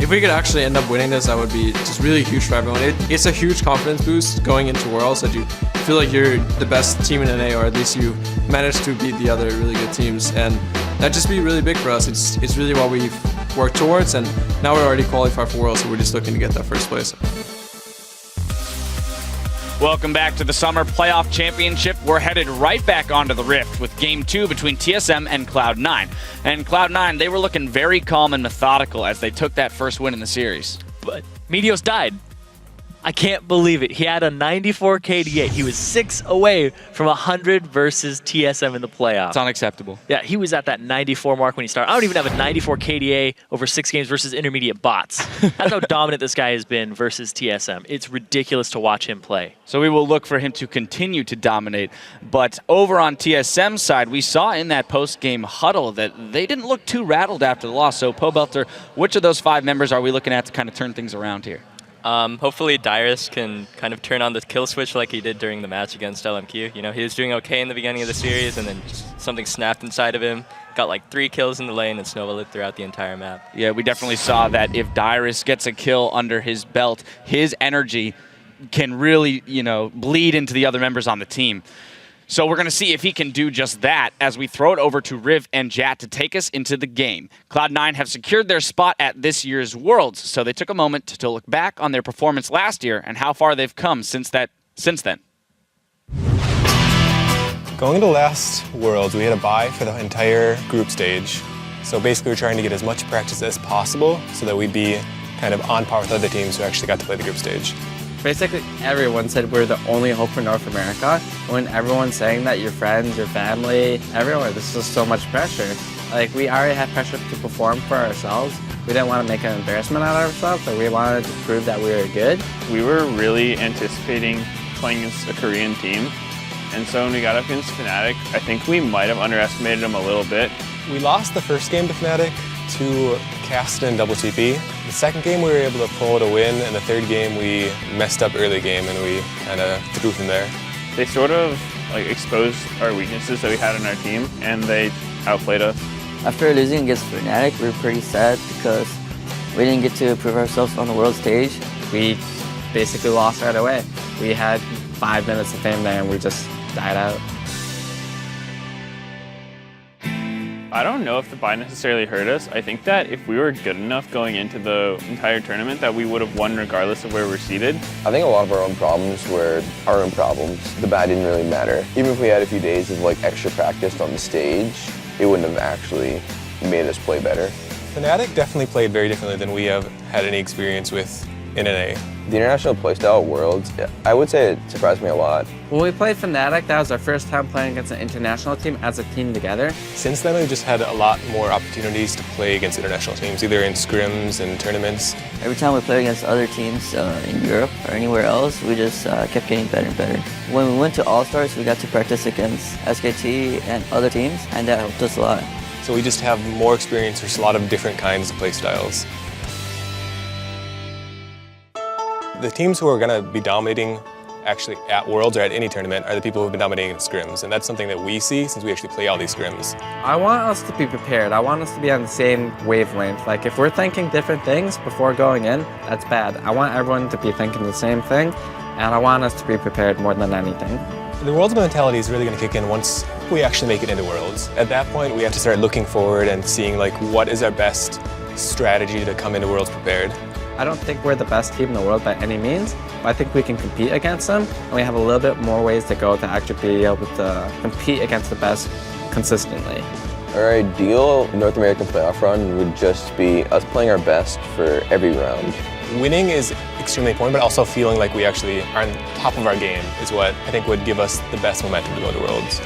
If we could actually end up winning this, that would be just really huge for everyone. It's a huge confidence boost going into Worlds that you feel like you're the best team in NA, or at least you managed to beat the other really good teams. And that'd just be really big for us. It's really what we've worked towards, and now we're already qualified for Worlds, so we're just looking to get that first place. Welcome back to the Summer Playoff Championship. We're headed right back onto the Rift with Game 2 between TSM and Cloud9. And Cloud9, they were looking very calm and methodical as they took that first win in the series. But Meteos died. I can't believe it. He had a 94 KDA. He was 6 away from 100 versus TSM in the playoffs. It's unacceptable. Yeah, he was at that 94 mark when he started. I don't even have a 94 KDA over 6 games versus intermediate bots. That's how dominant this guy has been versus TSM. It's ridiculous to watch him play. So we will look for him to continue to dominate. But over on TSM's side, we saw in that post-game huddle that they didn't look too rattled after the loss. So, Pobelter, which of those 5 members are we looking at to kind of turn things around here? Hopefully Dyrus can kind of turn on the kill switch like he did during the match against LMQ. You know, he was doing okay in the beginning of the series, and then just something snapped inside of him. Got like 3 kills in the lane and snowballed it throughout the entire map. Yeah, we definitely saw that if Dyrus gets a kill under his belt, his energy can really, you know, bleed into the other members on the team. So we're going to see if he can do just that as we throw it over to Riv and Jat to take us into the game. Cloud9 have secured their spot at this year's Worlds, so they took a moment to look back on their performance last year and how far they've come since then. Going into last Worlds, we had a bye for the entire group stage. So basically we're trying to get as much practice as possible so that we'd be kind of on par with other teams who actually got to play the group stage. Basically, everyone said we're the only hope for North America. When everyone's saying that, your friends, your family, everyone, this is so much pressure. Like, we already had pressure to perform for ourselves. We didn't want to make an embarrassment out of ourselves, but we wanted to prove that we were good. We were really anticipating playing against a Korean team. And so when we got up against Fnatic, I think we might have underestimated them a little bit. We lost the first game to Fnatic to Cast and Double TP. The second game we were able to pull out a win, and the third game we messed up early game and we kind of threw from there. They sort of like exposed our weaknesses that we had in our team, and they outplayed us. After losing against Fnatic, we were pretty sad because we didn't get to prove ourselves on the world stage. We basically lost right away. We had 5 minutes of fame there and we just died out. I don't know if the bye necessarily hurt us. I think that if we were good enough going into the entire tournament that we would have won regardless of where we're seated. I think a lot of our own problems were our own problems. The bye didn't really matter. Even if we had a few days of like extra practice on the stage, it wouldn't have actually made us play better. Fnatic definitely played very differently than we have had any experience with in NA. The international playstyle at Worlds, I would say it surprised me a lot. When we played Fnatic, that was our first time playing against an international team as a team together. Since then, we've just had a lot more opportunities to play against international teams, either in scrims and tournaments. Every time we played against other teams in Europe or anywhere else, we just kept getting better and better. When we went to All-Stars, we got to practice against SKT and other teams, and that helped us a lot. So we just have more experience. There's a lot of different kinds of play styles. The teams who are going to be dominating actually at Worlds or at any tournament are the people who have been dominating in scrims, and that's something that we see since we actually play all these scrims. I want us to be prepared. I want us to be on the same wavelength. Like, if we're thinking different things before going in, that's bad. I want everyone to be thinking the same thing, and I want us to be prepared more than anything. The Worlds mentality is really going to kick in once we actually make it into Worlds. At that point, we have to start looking forward and seeing like what is our best strategy to come into Worlds prepared. I don't think we're the best team in the world by any means, but I think we can compete against them, and we have a little bit more ways to go to actually be able to compete against the best consistently. Our ideal North American playoff run would just be us playing our best for every round. Winning is extremely important, but also feeling like we actually are on top of our game is what I think would give us the best momentum to go to Worlds.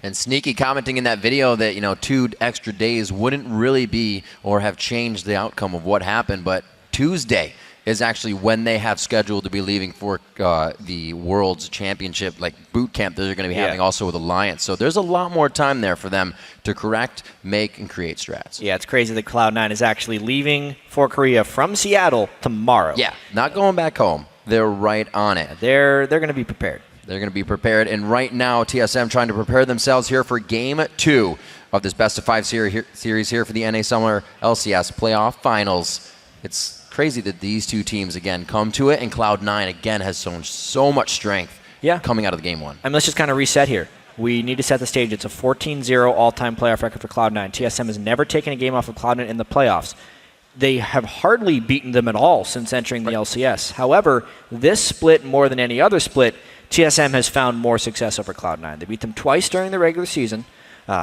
And Sneaky commenting in that video that, you know, 2 extra days wouldn't really be or have changed the outcome of what happened, but Tuesday is actually when they have scheduled to be leaving for the World's Championship, like boot camp that they're going to be having also with Alliance. So there's a lot more time there for them to correct, make, and create strats. Yeah, it's crazy that Cloud9 is actually leaving for Korea from Seattle tomorrow. Yeah, not going back home. They're right on it. They're going to be prepared. They're going to be prepared, and right now TSM trying to prepare themselves here for Game 2 of this best-of-5 series here for the NA Summer LCS Playoff Finals. It's crazy that these two teams, again, come to it, and Cloud9, again, has shown so much strength coming out of the game one. And let's just kind of reset here. We need to set the stage. It's a 14-0 all-time playoff record for Cloud9. TSM has never taken a game off of Cloud9 in the playoffs. They have hardly beaten them at all since entering the LCS. However, this split, more than any other split, TSM has found more success over Cloud9. They beat them twice during the regular season,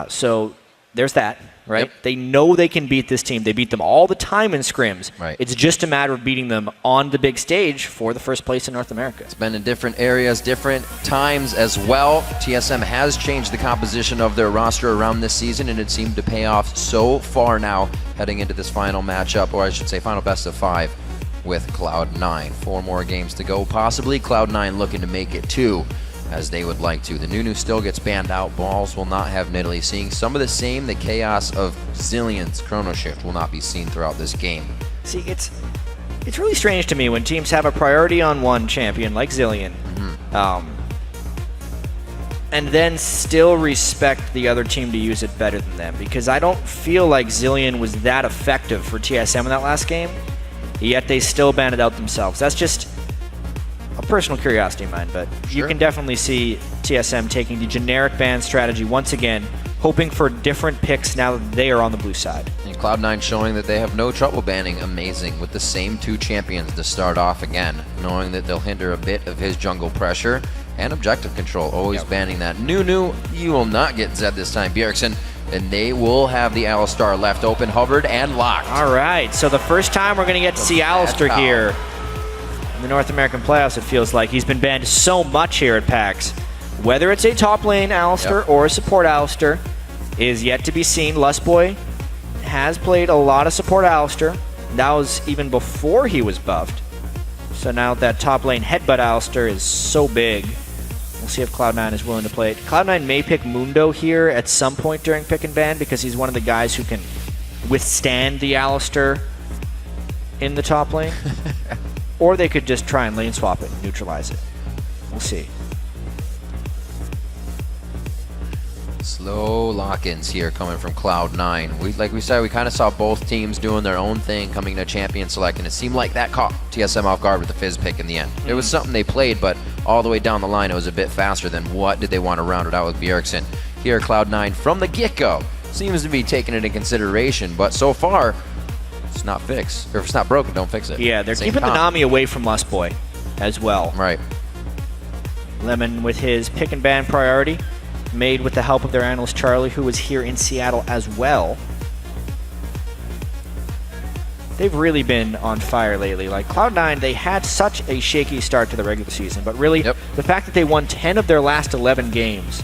so there's that, right? Yep. They know they can beat this team. They beat them all the time in scrims. Right. It's just a matter of beating them on the big stage for the first place in North America. It's been in different areas, different times as well. TSM has changed the composition of their roster around this season, and it seemed to pay off so far now heading into this final matchup, or I should say final best of 5 with Cloud9. 4 more games to go, possibly. Cloud9 looking to make it 2, as they would like to. The Nunu still gets banned out. Balls will not have Nidalee. Seeing some of the same, the chaos of Zillion's Chrono Shift will not be seen throughout this game. See, it's really strange to me when teams have a priority on one champion like Zillion, and then still respect the other team to use it better than them, because I don't feel like Zillion was that effective for TSM in that last game, yet they still banned it out themselves. That's just a personal curiosity of mine, but you can definitely see TSM taking the generic ban strategy once again, hoping for different picks now that they are on the blue side. And Cloud9 showing that they have no trouble banning Amazing with the same 2 champions to start off again, knowing that they'll hinder a bit of his jungle pressure and objective control, always banning that. Nunu, you will not get Zed this time, Bjergsen, and they will have the Alistar left open, hovered, and locked. All right, so the first time we're going to get to see Alistar here in the North American playoffs, it feels like. He's been banned so much here at PAX. Whether it's a top lane Alistar or a support Alistar is yet to be seen. Lustboy has played a lot of support Alistar. That was even before he was buffed. So now that top lane headbutt Alistar is so big, we'll see if Cloud9 is willing to play it. Cloud9 may pick Mundo here at some point during pick and ban, because he's one of the guys who can withstand the Alistar in the top lane. Or they could just try and lane swap it and neutralize it. We'll see. Slow lock-ins here coming from Cloud9. Like we said, we kind of saw both teams doing their own thing coming to champion select, and it seemed like that caught TSM off guard with the Fizz pick in the end. It was something they played, but all the way down the line it was a bit faster than what did they want to round it out with Bjergsen. Here Cloud9 from the get-go seems to be taking it into consideration, but so far it's not fixed. Or if it's not broken, don't fix it. Yeah, they're keeping the Nami away from Lustboy as well. Right. Lemon with his pick and ban priority, made with the help of their analyst Charlie, who was here in Seattle as well. They've really been on fire lately. Like Cloud9, they had such a shaky start to the regular season, but really the fact that they won 10 of their last 11 games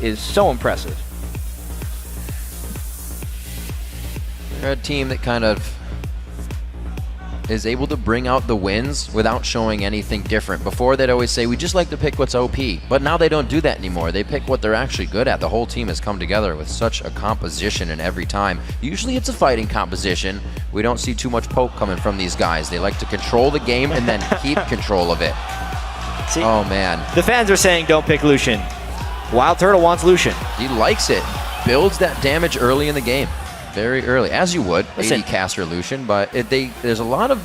is so impressive. They're a team that kind of is able to bring out the wins without showing anything different. Before, they'd always say, we just like to pick what's OP, but now they don't do that anymore. They pick what they're actually good at. The whole team has come together with such a composition, and every time, usually it's a fighting composition. We don't see too much poke coming from these guys. They like to control the game and then keep control of it. See, oh man. The fans are saying don't pick Lucian. WildTurtle wants Lucian. He likes it. Builds that damage early in the game. Very early, as you would, Listen, 80 caster Lucian, but there's a lot of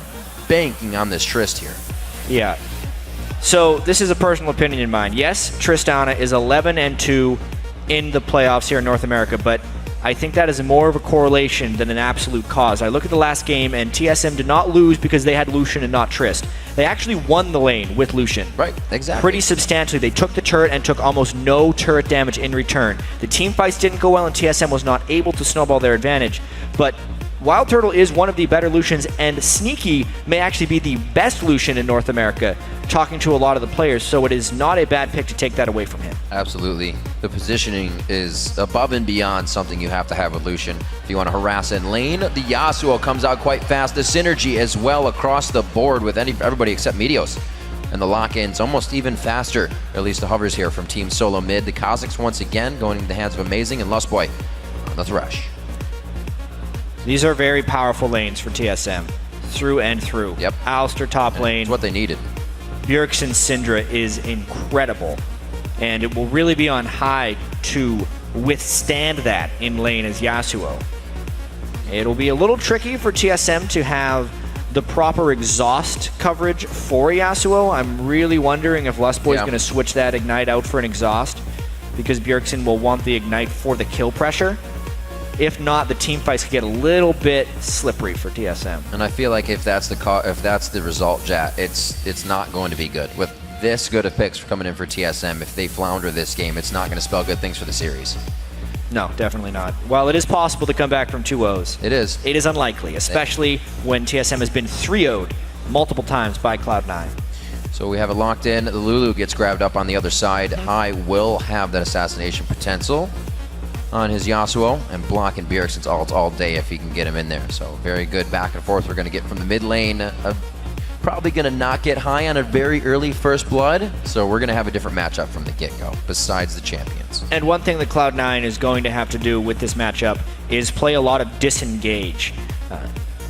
banking on this Trist here. Yeah. So this is a personal opinion of mine. Yes, Tristana is 11-2 in the playoffs here in North America, but I think that is more of a correlation than an absolute cause. I look at the last game, and TSM did not lose because they had Lucian and not Trist. They actually won the lane with Lucian. Right, exactly. Pretty substantially. They took the turret and took almost no turret damage in return. The team fights didn't go well, and TSM was not able to snowball their advantage. But WildTurtle is one of the better Lucians, and Sneaky may actually be the best Lucian in North America, talking to a lot of the players, so it is not a bad pick to take that away from him. Absolutely. The positioning is above and beyond something you have to have with Lucian. If you want to harass in lane, the Yasuo comes out quite fast. The synergy as well across the board with everybody except Meteos. And the lock-in's almost even faster, or at least the hovers here from Team SoloMid. The Kazakhs once again going into the hands of Amazing, and Lustboy on the Thresh. These are very powerful lanes for TSM, through and through. Yep. Alistar top lane. It's what they needed. Bjergsen Syndra is incredible, and it will really be on high to withstand that in lane as Yasuo. It'll be a little tricky for TSM to have the proper exhaust coverage for Yasuo. I'm really wondering if Lustboy's going to switch that Ignite out for an exhaust, because Bjergsen will want the Ignite for the kill pressure. If not, the team fights could get a little bit slippery for TSM. And I feel like if that's the result, Jat, it's not going to be good. With this good of picks coming in for TSM, if they flounder this game, it's not going to spell good things for the series. No, definitely not. While it is possible to come back from 2-0s, it is unlikely, especially when TSM has been 3-0'd multiple times by Cloud9. So we have it locked in. The Lulu gets grabbed up on the other side. High will have that assassination potential on his Yasuo, and blocking Bjergsen's ult all day if he can get him in there. So very good back and forth we're going to get from the mid lane. Probably going to not get High on a very early first blood, so we're going to have a different matchup from the get-go, besides the champions. And one thing that Cloud9 is going to have to do with this matchup is play a lot of disengage.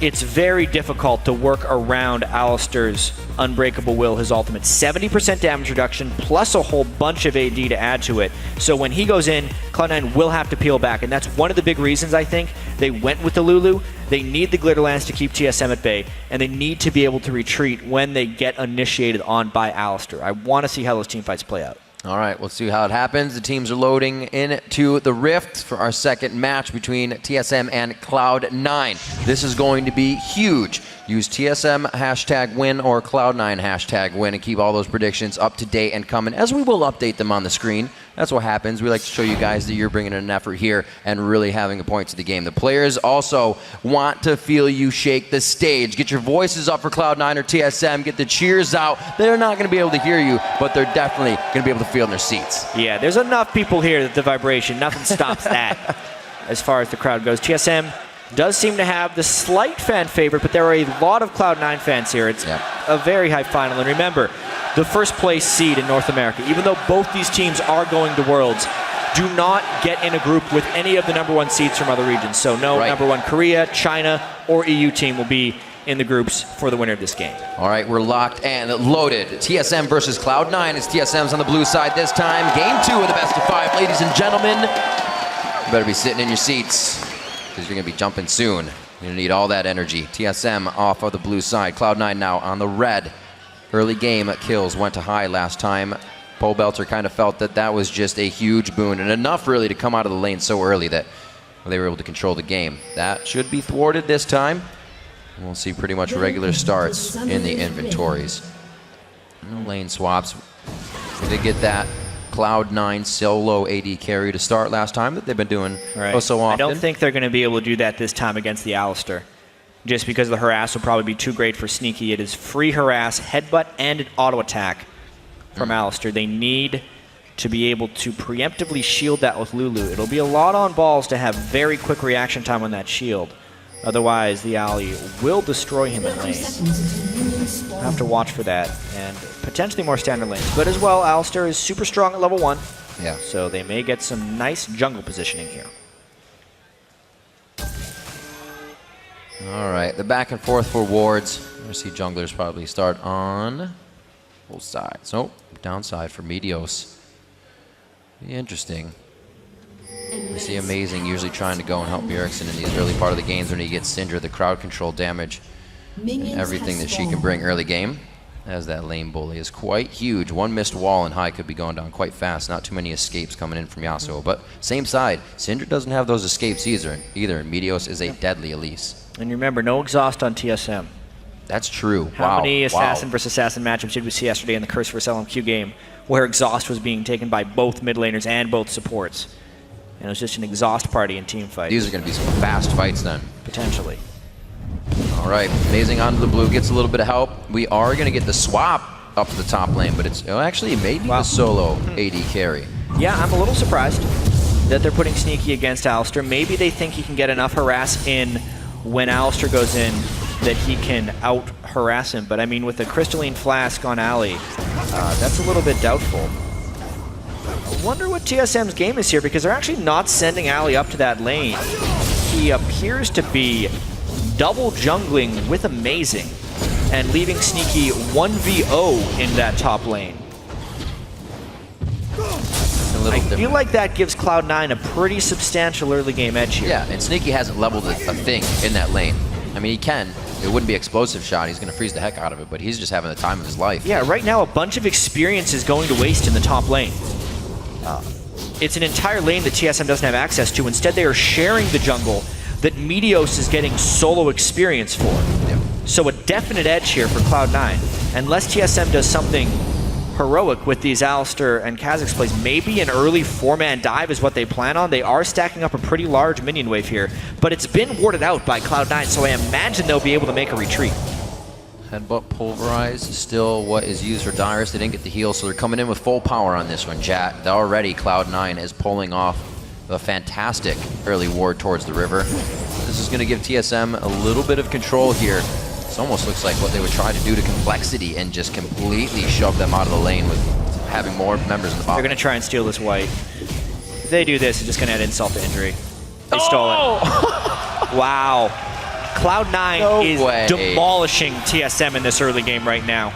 It's very difficult to work around Alistar's Unbreakable Will, his ultimate. 70% damage reduction, plus a whole bunch of AD to add to it. So when he goes in, Cloud9 will have to peel back, and that's one of the big reasons, I think, they went with the Lulu. They need the Glitterlands to keep TSM at bay, and they need to be able to retreat when they get initiated on by Alistar. I want to see how those team fights play out. All right, we'll see how it happens. The teams are loading into the Rift for our second match between TSM and Cloud9. This is going to be huge. Use TSM #win or Cloud9 #win and keep all those predictions up to date and coming, as we will update them on the screen. That's what happens. We like to show you guys that you're bringing in an effort here and really having a point to the game. The players also want to feel you shake the stage. Get your voices up for Cloud9 or TSM. Get the cheers out. They're not going to be able to hear you, but they're definitely going to be able to feel in their seats. Yeah, there's enough people here that the vibration, nothing stops that as far as the crowd goes. TSM does seem to have the slight fan favorite, but there are a lot of Cloud9 fans here. It's a very high final. And remember, the first place seed in North America, even though both these teams are going to Worlds, do not get in a group with any of the #1 seeds from other regions. So no #1 Korea, China, or EU team will be in the groups for the winner of this game. All right, we're locked and loaded. TSM versus Cloud9. It's TSM's on the blue side this time. Game 2 of the best of 5, ladies and gentlemen. You better be sitting in your seats, because you're going to be jumping soon. You're going to need all that energy. TSM off of the blue side. Cloud9 now on the red. Early game kills went to High last time. Pole Belter kind of felt that that was just a huge boon, and enough really to come out of the lane so early that they were able to control the game. That should be thwarted this time. We'll see pretty much regular starts in the inventories. No lane swaps. They get that Cloud9 solo AD carry to start last time that they've been doing so often. I don't think they're going to be able to do that this time against the Alistar, just because the harass will probably be too great for Sneaky. It is free harass, headbutt, and an auto attack from Alistar. They need to be able to preemptively shield that with Lulu. It'll be a lot on balls to have very quick reaction time on that shield. Otherwise, the ally will destroy him in lane. We'll have to watch for that, and potentially more standard lanes. But as well, Alistar is super strong at level 1, so they may get some nice jungle positioning here. All right, the back and forth for wards. I see junglers probably start on both sides. Oh, downside for Meteos. Be interesting. We see Amazing usually trying to go and help Bjergsen in these early part of the games when he gets Syndra, the crowd control damage, and everything that she can bring early game, as that lane bully is quite huge. One missed wall and High could be going down quite fast. Not too many escapes coming in from Yasuo, but same side, Syndra doesn't have those escapes either. Meteos is a deadly Elise. And remember, no exhaust on TSM. That's true. How many assassin versus assassin matchups did we see yesterday in the Curse vs LMQ game where exhaust was being taken by both mid laners and both supports? And it was just an exhaust party in team fight. These are going to be some fast fights then. Potentially. All right, Amazing onto the blue, gets a little bit of help. We are going to get the swap up to the top lane, but it's actually maybe the solo AD carry. Yeah, I'm a little surprised that they're putting Sneaky against Alistar. Maybe they think he can get enough harass in when Alistar goes in that he can out-harass him. But I mean, with the Crystalline Flask on Ali, that's a little bit doubtful. I wonder what TSM's game is here, because they're actually not sending Ali up to that lane. He appears to be double jungling with Amazing and leaving Sneaky 1v0 in that top lane. A little I different. feel like that gives Cloud9 a pretty substantial early game edge here. Yeah, and Sneaky hasn't leveled a thing in that lane. I mean, he can. It wouldn't be explosive shot. He's going to freeze the heck out of it, but he's just having the time of his life. Yeah, right now a bunch of experience is going to waste in the top lane. It's an entire lane that TSM doesn't have access to. Instead, they are sharing the jungle that Meteos is getting solo experience for. Yep. So a definite edge here for Cloud9. Unless TSM does something heroic with these Alistar and Kha'Zix plays, maybe an early 4-man dive is what they plan on. They are stacking up a pretty large minion wave here, but it's been warded out by Cloud9, so I imagine they'll be able to make a retreat. Headbutt Pulverize is still what is used for Dyrus. They didn't get the heal, so they're coming in with full power on this one, chat. Already Cloud9 is pulling off a fantastic early ward towards the river. This is going to give TSM a little bit of control here. This almost looks like what they would try to do to Complexity and just completely shove them out of the lane with having more members in the bottom. They're going to try and steal this white. If they do this, it's just going to add insult to injury. They stole it. Wow. Cloud9 is demolishing TSM in this early game right now.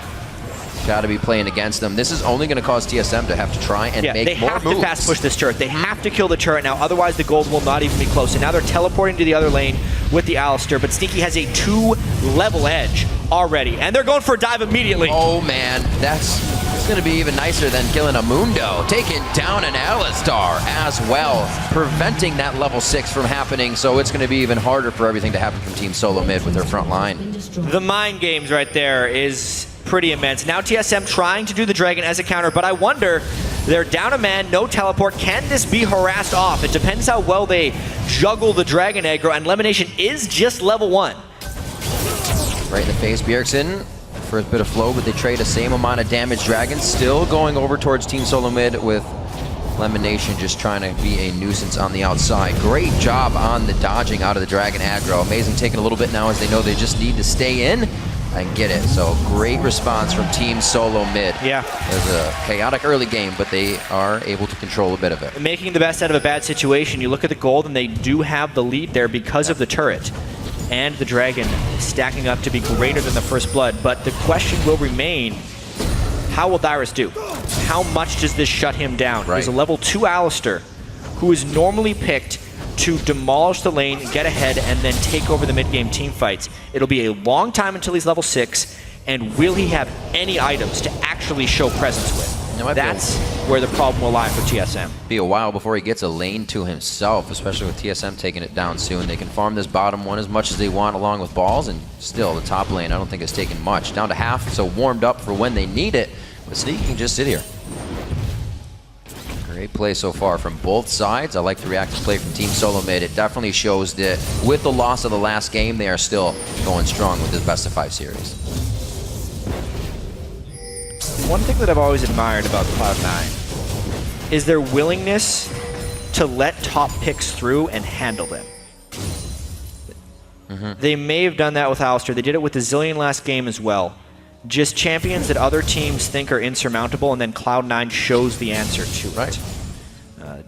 Got to be playing against them. This is only going to cause TSM to have to try and make more moves. They have to fast push this turret. They have to kill the turret now, otherwise the gold will not even be close. And now they're teleporting to the other lane with the Alistar, but Sneaky has a 2-level edge already, and they're going for a dive immediately. Oh man, that's going to be even nicer than killing a Mundo. Taking down an Alistar as well, preventing that level 6 from happening, so it's going to be even harder for everything to happen from Team SoloMid with their front line. The mind games right there is pretty immense. Now TSM trying to do the Dragon as a counter, but I wonder, they're down a man, no teleport. Can this be harassed off? It depends how well they juggle the Dragon aggro, and LemonNation is just level 1. Right in the face, Bjergsen. First bit of flow, but they trade the same amount of damage. Dragon still going over towards Team SoloMid with LemonNation just trying to be a nuisance on the outside. Great job on the dodging out of the Dragon aggro. Amazing taking a little bit now as they know they just need to stay in and get it. So great response from Team SoloMid. Yeah. There's a chaotic early game, but they are able to control a bit of it. Making the best out of a bad situation. You look at the gold and they do have the lead there because of the turret. And the Dragon stacking up to be greater than the First Blood. But the question will remain, how will Dyrus do? How much does this shut him down? Right. He's a level 2 Alistar who is normally picked to demolish the lane, get ahead, and then take over the mid-game team fights. It'll be a long time until he's level 6, and will he have any items to actually show presence with? That's where the problem will lie for TSM. Be a while before he gets a lane to himself, especially with TSM taking it down soon. They can farm this bottom one as much as they want along with balls, and still the top lane I don't think it's taken much. Down to half, so warmed up for when they need it, but Sneaky can just sit here. Great play so far from both sides. I like the reactive play from Team SoloMid. It definitely shows that with the loss of the last game, they are still going strong with this best-of-5 series. One thing that I've always admired about Cloud9 is their willingness to let top picks through and handle them. They may have done that with Alistar. They did it with the Zillion last game as well. Just champions that other teams think are insurmountable, and then Cloud9 shows the answer to it.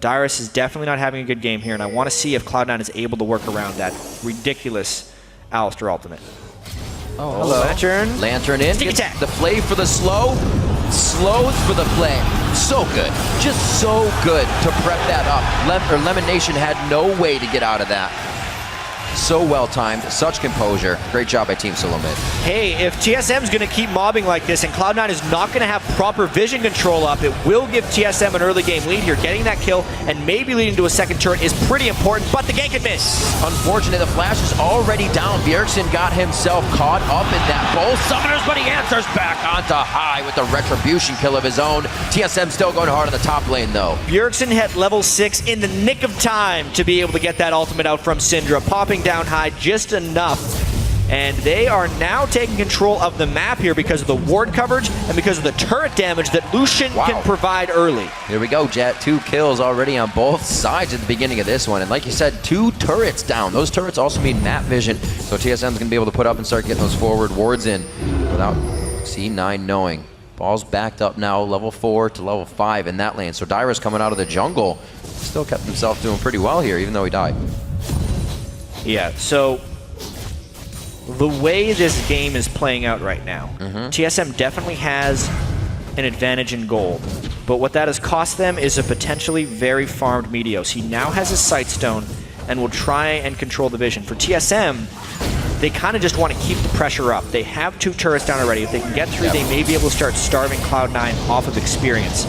Dyrus is definitely not having a good game here, and I want to see if Cloud9 is able to work around that ridiculous Alistar ultimate. Oh, hello. Lantern. Lantern in. Sneak Gets attack. the play for the slow. Slows for the play. So good. Just so good to prep that up. LemonNation had no way to get out of that. So well timed, such composure. Great job by Team SoloMid. Hey, if TSM's going to keep mobbing like this and Cloud9 is not going to have proper vision control up, it will give TSM an early game lead here. Getting that kill and maybe leading to a second turret is pretty important, but the gank can miss. Unfortunate, the flash is already down. Bjergsen got himself caught up in that both summoners, but he answers back onto high with the retribution kill of his own. TSM still going hard on the top lane though. Bjergsen hit level 6 in the nick of time to be able to get that ultimate out from Syndra, popping down high just enough, and they are now taking control of the map here because of the ward coverage and because of the turret damage that Lucian can provide early. Here we go, Jet. 2 kills already on both sides at the beginning of this one, and like you said, 2 turrets down. Those turrets also mean map vision, so TSM's gonna be able to put up and start getting those forward wards in without C9 knowing. Ball's backed up now, level 4 to level 5 in that lane, so Dyrus coming out of the jungle still kept himself doing pretty well here, even though he died. Yeah, so the way this game is playing out right now, TSM definitely has an advantage in gold. But what that has cost them is a potentially very farmed Meteos. He now has his Sightstone and will try and control the vision. For TSM, they kind of just want to keep the pressure up. They have 2 turrets down already. If they can get through, they may be able to start starving Cloud9 off of experience.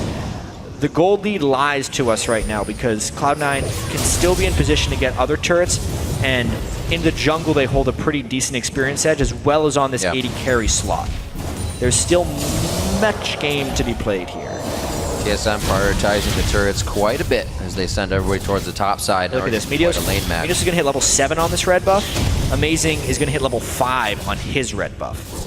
The gold lead lies to us right now because Cloud9 can still be in position to get other turrets, and in the jungle they hold a pretty decent experience edge as well as on this 80 carry slot. There's still much game to be played here. TSM prioritizing the turrets quite a bit as they send everybody towards the top side. Look at this, Meteos is going to hit level 7 on this red buff. Amazing is going to hit level 5 on his red buff.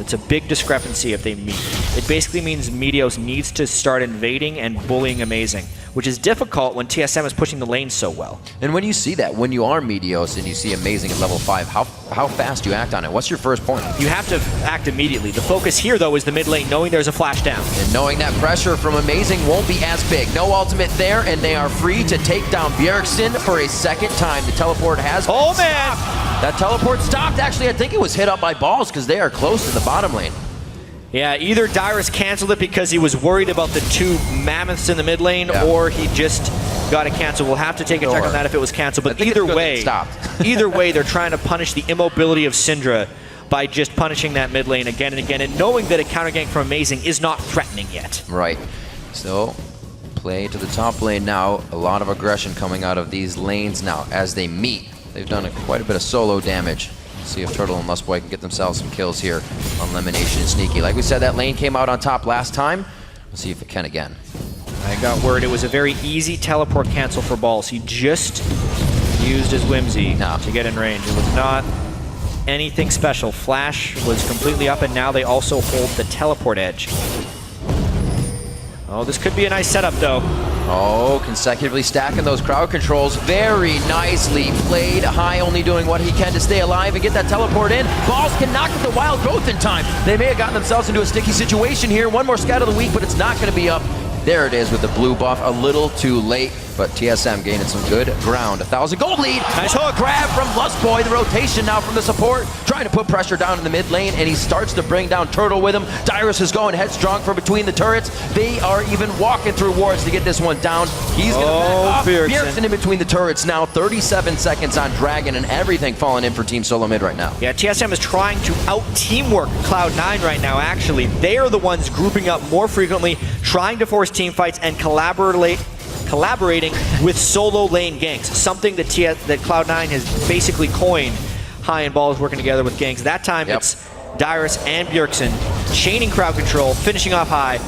It's a big discrepancy if they meet. It basically means Meteos needs to start invading and bullying Amazing, which is difficult when TSM is pushing the lane so well. And when you see that, when you are Meteos and you see Amazing at level 5, how fast do you act on it? What's your first point? You have to act immediately. The focus here, though, is the mid lane, knowing there's a flash down. And knowing that pressure from Amazing won't be as big. No ultimate there, and they are free to take down Bjergsen for a second time. The teleport has Oh, man! That teleport stopped. Actually, I think it was hit up by balls because they are close to the bottom lane. Yeah, either Dyrus canceled it because he was worried about the 2 mammoths in the mid lane, or he just got it canceled. We'll have to take a check on that if it was canceled. But either way, either way, they're trying to punish the immobility of Syndra by just punishing that mid lane again and again, and knowing that a counter gank from Amazing is not threatening yet. Right. So, play to the top lane now. A lot of aggression coming out of these lanes now as they meet. They've done quite a bit of solo damage. Let's see if Turtle and Lustboy can get themselves some kills here on LemonNation and Sneaky. Like we said, that lane came out on top last time. We'll see if it can again. I got word it was a very easy teleport cancel for balls. He just used his whimsy to get in range. It was not anything special. Flash was completely up, and now they also hold the teleport edge. Oh, this could be a nice setup, though. Oh, consecutively stacking those crowd controls. Very nicely played. High only doing what he can to stay alive and get that teleport in. Balls can knock at the wild growth in time. They may have gotten themselves into a sticky situation here. One more scout of the week, but it's not going to be up. There it is with the blue buff. A little too late, but TSM gaining some good ground. 1,000 gold lead. Nice hook. Grab from Lustboy. The rotation now from the support. Trying to put pressure down in the mid lane, and he starts to bring down Turtle with him. Dyrus is going headstrong from between the turrets. They are even walking through wards to get this one down. He's going to back off. Bjergsen in between the turrets now. 37 seconds on Dragon, and everything falling in for Team SoloMid right now. Yeah, TSM is trying to out-teamwork Cloud9 right now, actually. They are the ones grouping up more frequently, trying to force team fights and collaborating with solo lane ganks, something that Cloud9 has basically coined. High and Ball is working together with ganks. That time it's Dyrus and Bjergsen chaining crowd control, finishing off High,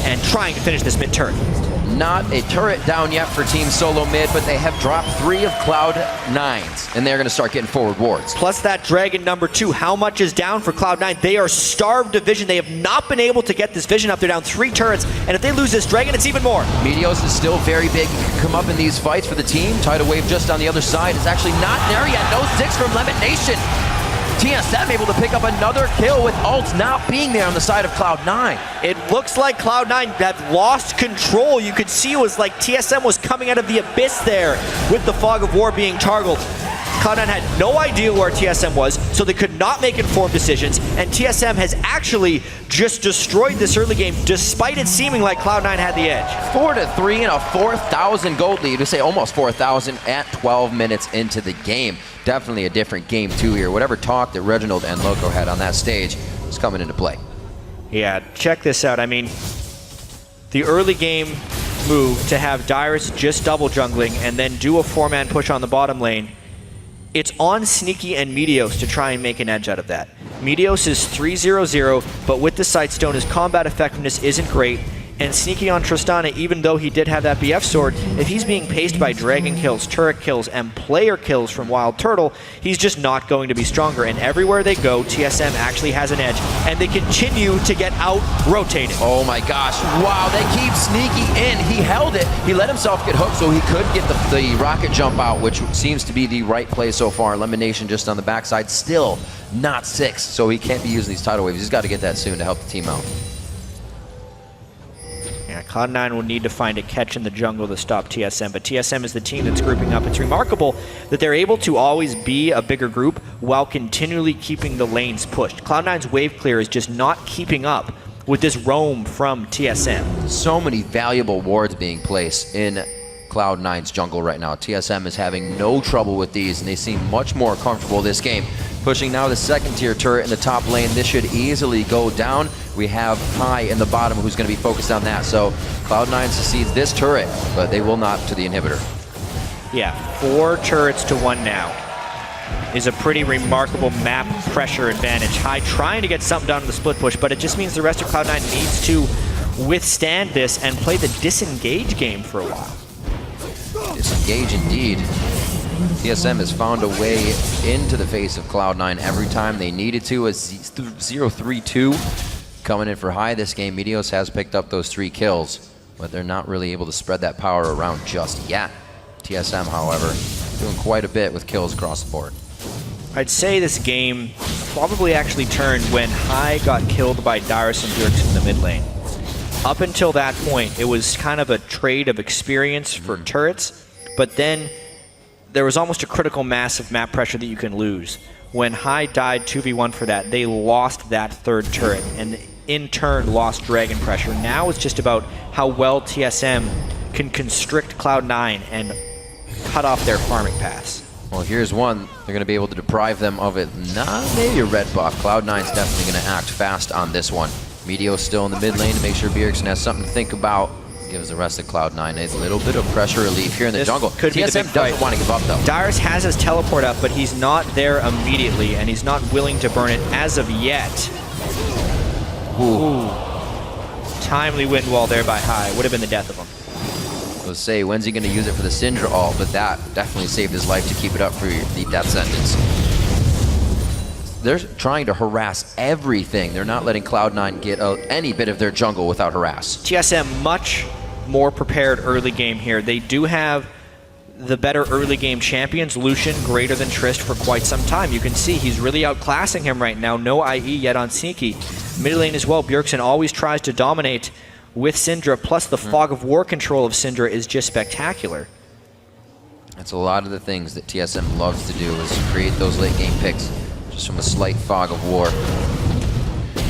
and trying to finish this mid turret. Not a turret down yet for Team SoloMid, but they have dropped 3 of Cloud9's, and they're going to start getting forward wards. Plus that Dragon number 2. How much is down for Cloud9? They are starved of vision. They have not been able to get this vision up. They're down 3 turrets, and if they lose this Dragon, it's even more. Meteos is still very big. He can come up in these fights for the team. Tidal Wave just on the other side is actually not there yet. No 6 from LemonNation. TSM able to pick up another kill with ults not being there on the side of Cloud9. It looks like Cloud9 had lost control. You could see it was like TSM was coming out of the abyss there with the Fog of War being targeted. Cloud9 had no idea where TSM was, so they could not make informed decisions, and TSM has actually just destroyed this early game despite it seeming like Cloud9 had the edge. 4-3 and a 4,000 gold lead. We say almost 4,000 at 12 minutes into the game. Definitely a different game too here. Whatever talk that Reginald and Loco had on that stage is coming into play. Yeah, check this out. I mean, the early game move to have Dyrus just double jungling and then do a 4-man push on the bottom lane, it's on Sneaky and Meteos to try and make an edge out of that. Meteos is 3-0-0, but with the Sightstone, his combat effectiveness isn't great. And Sneaky on Tristana, even though he did have that BF sword, if he's being paced by Dragon kills, turret kills, and player kills from WildTurtle, he's just not going to be stronger. And everywhere they go, TSM actually has an edge. And they continue to get out-rotated. Oh my gosh. Wow, they keep Sneaky in. He held it. He let himself get hooked so he could get the rocket jump out, which seems to be the right play so far. LemonNation just on the backside, still not 6, so he can't be using these tidal waves. He's got to get that soon to help the team out. Yeah, Cloud9 will need to find a catch in the jungle to stop TSM, but TSM is the team that's grouping up. It's remarkable that they're able to always be a bigger group while continually keeping the lanes pushed. Cloud9's wave clear is just not keeping up with this roam from TSM. So many valuable wards being placed in Cloud9's jungle right now. TSM is having no trouble with these, and they seem much more comfortable this game. Pushing now the second tier turret in the top lane. This should easily go down. We have High in the bottom who's going to be focused on that. So Cloud9 succeeds this turret, but they will not to the inhibitor. Yeah, 4 turrets to 1 now is a pretty remarkable map pressure advantage. High trying to get something done in the split push, but it just means the rest of Cloud9 needs to withstand this and play the disengage game for a while. Disengage indeed. TSM has found a way into the face of Cloud9 every time they needed to. As 0-3-2 coming in for High this game. Meteos has picked up those 3 kills, but they're not really able to spread that power around just yet. TSM, however, doing quite a bit with kills across the board. I'd say this game probably actually turned when High got killed by Dyrus and Bjergsen in the mid lane. Up until that point, it was kind of a trade of experience for turrets, but then there was almost a critical mass of map pressure that you can lose. When High died 2v1 for that, they lost that 3rd turret and in turn lost dragon pressure. Now it's just about how well TSM can constrict Cloud9 and cut off their farming paths. Well, here's one. They're going to be able to deprive them of it. Not maybe a red buff. Cloud9's definitely going to act fast on this one. Meteos still in the mid lane to make sure Bjergsen has something to think about. Gives the rest of Cloud9 a little bit of pressure relief here in the jungle. TSM doesn't want to give up, though. Dyrus has his teleport up, but he's not there immediately, and he's not willing to burn it as of yet. Ooh. Timely wind wall there by High. Would have been the death of him. Let's say, when's he going to use it for the Syndra ult? But that definitely saved his life to keep it up for the death sentence. They're trying to harass everything. They're not letting Cloud9 get any bit of their jungle without harass. TSM much more prepared early game here. They do have the better early game champions, Lucian greater than Trist for quite some time. You can see he's really outclassing him right now. No IE yet on Sneaky. Mid lane as well, Bjergsen always tries to dominate with Syndra, plus the fog of war control of Syndra is just spectacular. That's a lot of the things that TSM loves to do, is create those late game picks just from a slight fog of war.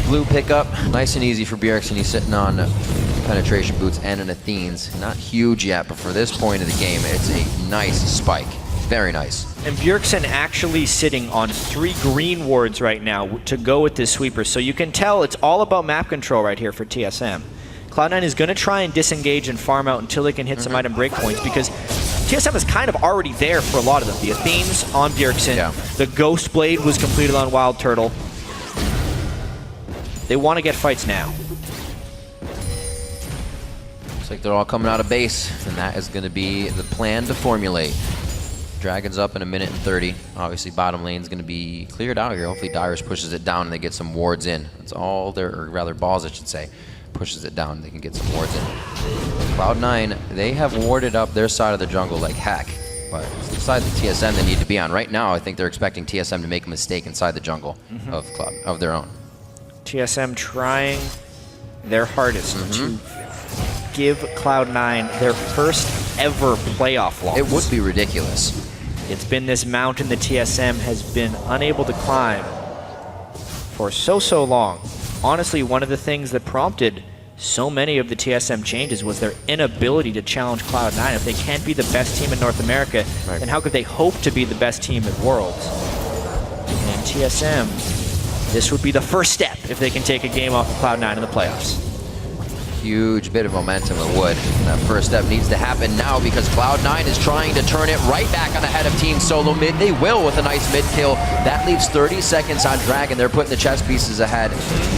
Blue pickup, nice and easy for Bjergsen. He's sitting on penetration boots and an Athene's. Not huge yet, but for this point of the game, it's a nice spike. Very nice. And Bjergsen actually sitting on 3 green wards right now to go with this sweeper. So you can tell it's all about map control right here for TSM. Cloud9 is going to try and disengage and farm out until they can hit some item breakpoints, because TSM is kind of already there for a lot of them. The Athene's on Bjergsen. The Ghost Blade was completed on WildTurtle. They want to get fights now. Looks like they're all coming out of base, and that is going to be the plan to formulate. Dragon's up in 1:30. Obviously, bottom lane's going to be cleared out here. Hopefully, Dyrus pushes it down and they get some wards in. That's all their, or rather, balls, I should say. Pushes it down, they can get some wards in. Cloud9, they have warded up their side of the jungle like heck, but it's the side of the TSM they need to be on. Right now, I think they're expecting TSM to make a mistake inside the jungle of their own. TSM trying their hardest to give Cloud9 their first ever playoff loss. It would be ridiculous. It's been this mountain the TSM has been unable to climb for so long. Honestly, one of the things that prompted so many of the TSM changes was their inability to challenge Cloud9. If they can't be the best team in North America, then how could they hope to be the best team at Worlds? And TSM, this would be the first step if they can take a game off of Cloud9 in the playoffs. Huge bit of momentum it would. And that first step needs to happen now, because Cloud9 is trying to turn it right back on the head of Team SoloMid. They will with a nice mid kill. That leaves 30 seconds on Dragon. They're putting the chess pieces ahead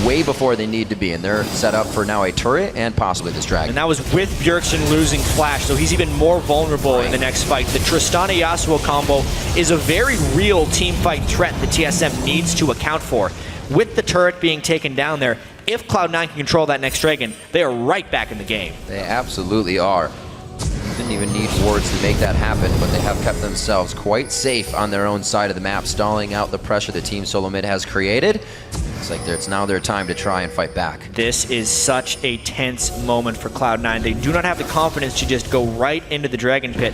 way before they need to be, and they're set up for now a turret and possibly this Dragon. And that was with Bjergsen losing Flash, so he's even more vulnerable in the next fight. The Tristana Yasuo combo is a very real team fight threat that TSM needs to account for. With the turret being taken down there, if Cloud9 can control that next Dragon, they are right back in the game. They absolutely are. Didn't even need wards to make that happen, but they have kept themselves quite safe on their own side of the map, stalling out the pressure the Team SoloMid has created. It's like it's now their time to try and fight back. This is such a tense moment for Cloud9. They do not have the confidence to just go right into the Dragon Pit.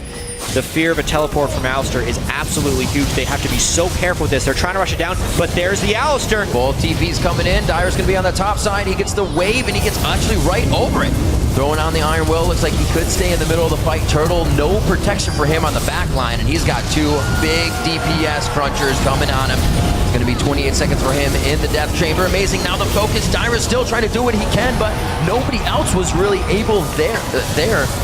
The fear of a teleport from Alistair is absolutely huge. They have to be so careful with this. They're trying to rush it down, but there's the Alistair. Both TPs coming in. Dyrus going to be on the top side. He gets the wave, and he gets actually right over it. Throwing on the Iron Will. Looks like he could stay in the middle of the fight. Turtle, no protection for him on the back line, and he's got two big DPS crunchers coming on him. It's going to be 28 seconds for him in the death chamber. Amazing. Now the focus. Dyrus still trying to do what he can, but nobody else was really able there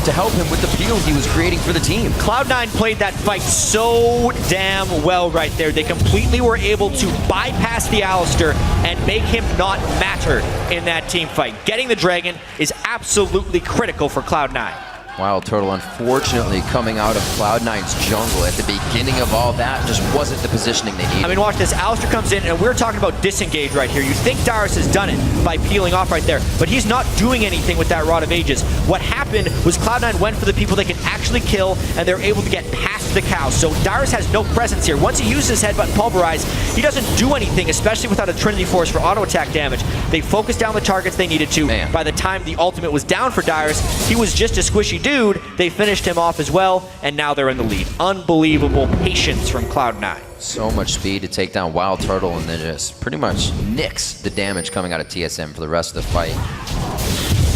to help him with the peel he was creating for the team. Cloud9 played that fight so damn well right there. They completely were able to bypass the Alistair and make him not matter in that team fight. Getting the Dragon is absolutely critical for Cloud9. WildTurtle, unfortunately, coming out of Cloud9's jungle at the beginning of all that, just wasn't the positioning they needed. I mean, watch this. Alistair comes in, and we're talking about disengage right here. You think Dyrus has done it by peeling off right there, but he's not doing anything with that Rod of Ages. What happened was Cloud9 went for the people they can actually kill, and they're able to get past the cows. So Dyrus has no presence here. Once he uses his headbutt pulverize, he doesn't do anything, especially without a Trinity Force for auto attack damage. They focused down the targets they needed to. Man. By the time the ultimate was down for Dyrus, he was just a squishy dude. They finished him off as well, and now they're in the lead. Unbelievable patience from Cloud9. So much speed to take down WildTurtle, and then just pretty much nix the damage coming out of TSM for the rest of the fight.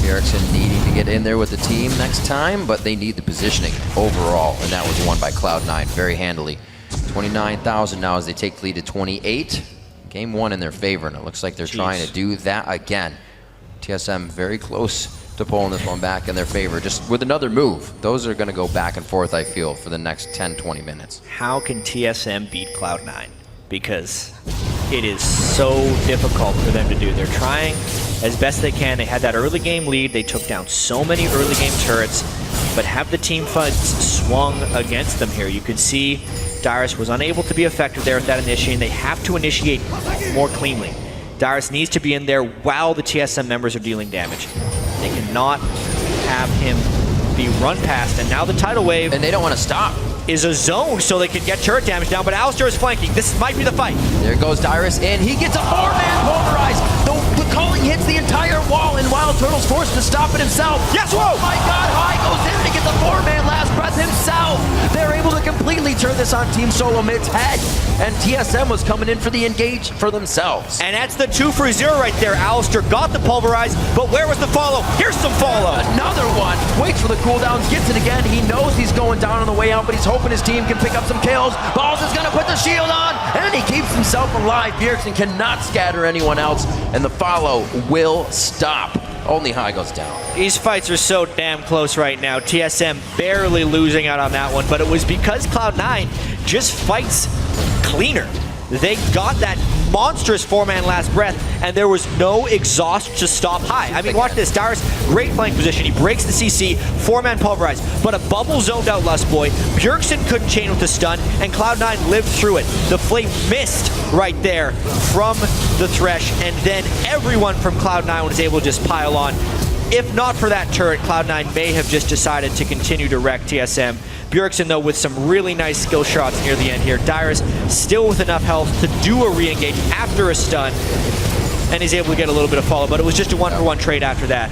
Bjergsen needing to get in there with the team next time, but they need the positioning overall, and that was won by Cloud9 very handily. 29,000 now as they take the lead to 28. Game one in their favor, and it looks like they're trying to do that again. TSM very close to pulling this one back in their favor, just with another move. Those are going to go back and forth, I feel, for the next 10-20 minutes. How can TSM beat Cloud9? Because it is so difficult for them to do. They're trying as best they can. They had that early game lead. They took down so many early game turrets, but have the team fights swung against them here. You can see Dyrus was unable to be effective there with that initiation. They have to initiate more cleanly. Dyrus needs to be in there while the TSM members are dealing damage. They cannot have him be run past, and now the tidal wave... And they don't want to stop. ...is a zone so they can get turret damage down, but Alistair is flanking. This might be the fight. There goes Dyrus in. He gets a 4-man pulverize. The calling hits the entire wall, and WildTurtle's forced to stop it himself. Yes, whoa! Oh my God, High goes in and gets a 4-man last breath himself. They're able to completely turn this on Team SoloMid's head, and TSM was coming in for the engage for themselves. And that's the 2 for 0 right there. Alistair got the pulverize, but where was the follow? Here's some follow. Another one. Waits for the cooldowns, gets it again. He knows he's going down on the way out, but he's hoping his team can pick up some kills. Balls is gonna put the shield on, and he keeps himself alive. Bjergsen cannot scatter anyone else, and the follow will stop. Only High goes down. These fights are so damn close right now. TSM barely losing out on that one, but it was because Cloud9 just fights cleaner. They got that monstrous 4-man last breath, and there was no exhaust to stop High. I mean, watch this. Dyrus, great flank position. He breaks the CC, 4-man pulverize, but a bubble zoned out Lustboy. Bjergsen couldn't chain with the stun, and Cloud9 lived through it. The flame missed right there from the Thresh, and then everyone from Cloud9 was able to just pile on. If not for that turret, Cloud9 may have just decided to continue to wreck TSM. Bjergsen, though, with some really nice skill shots near the end here. Dyrus still with enough health to do a re-engage after a stun, and he's able to get a little bit of follow, but it was just a 1-for-1 trade after that.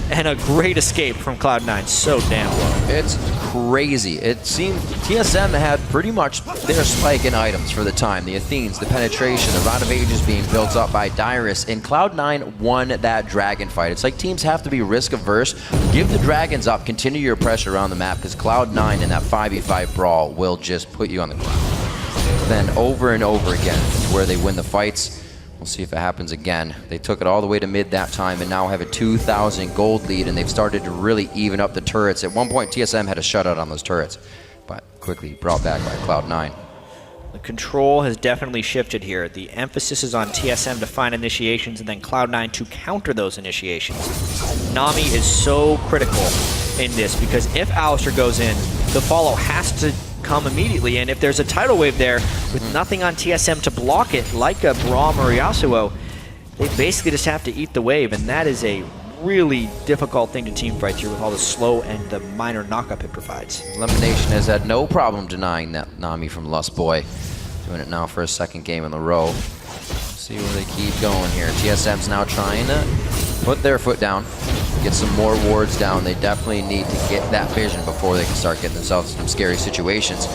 And a great escape from Cloud9, so damn low. It's crazy. It seemed TSM had pretty much their spike in items for the time. The Athenes, the penetration, the Rod of Ages being built up by Dyrus, and Cloud9 won that dragon fight. It's like teams have to be risk averse. Give the dragons up, continue your pressure around the map, because Cloud9 in that 5v5 brawl will just put you on the ground. Then over and over again, where they win the fights. We'll see if it happens again. They took it all the way to mid that time and now have a 2,000 gold lead, and they've started to really even up the turrets. At one point, TSM had a shutout on those turrets, but quickly brought back by Cloud9. The control has definitely shifted here. The emphasis is on TSM to find initiations and then Cloud9 to counter those initiations. Nami is so critical in this because if Alistair goes in, the follow has to come immediately, and if there's a tidal wave there with nothing on TSM to block it, like a Braum or Yasuo, they basically just have to eat the wave, and that is a really difficult thing to team fight through with all the slow and the minor knockup it provides. LemonNation has had no problem denying that Nami from Lustboy. Doing it now for a second game in a row. see where they keep going here. TSM's now trying to put their foot down, get some more wards down. They definitely need to get that vision before they can start getting themselves in some scary situations.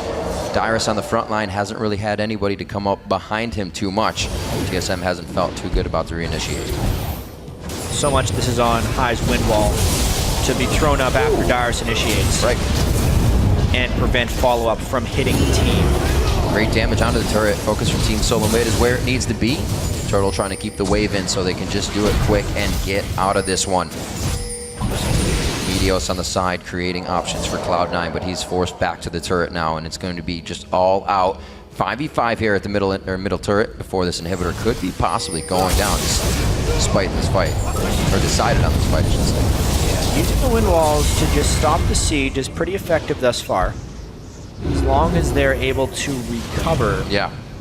Dyrus on the front line hasn't really had anybody to come up behind him too much. TSM hasn't felt too good about the reinitiation. So much this is on High's wind wall to be thrown up after Dyrus initiates. Right. And prevent follow-up from hitting the team. Great damage onto the turret. Focus from Team SoloMid is where it needs to be. Turtle trying to keep the wave in so they can just do it quick and get out of this one. Meteos on the side creating options for Cloud9, but he's forced back to the turret now, and it's going to be just all out. 5v5 here at the middle turret before this inhibitor could be possibly going down despite this fight. Or decided on this fight, I should say. Yeah, using the wind walls to just stop the siege is pretty effective thus far. As long as they're able to recover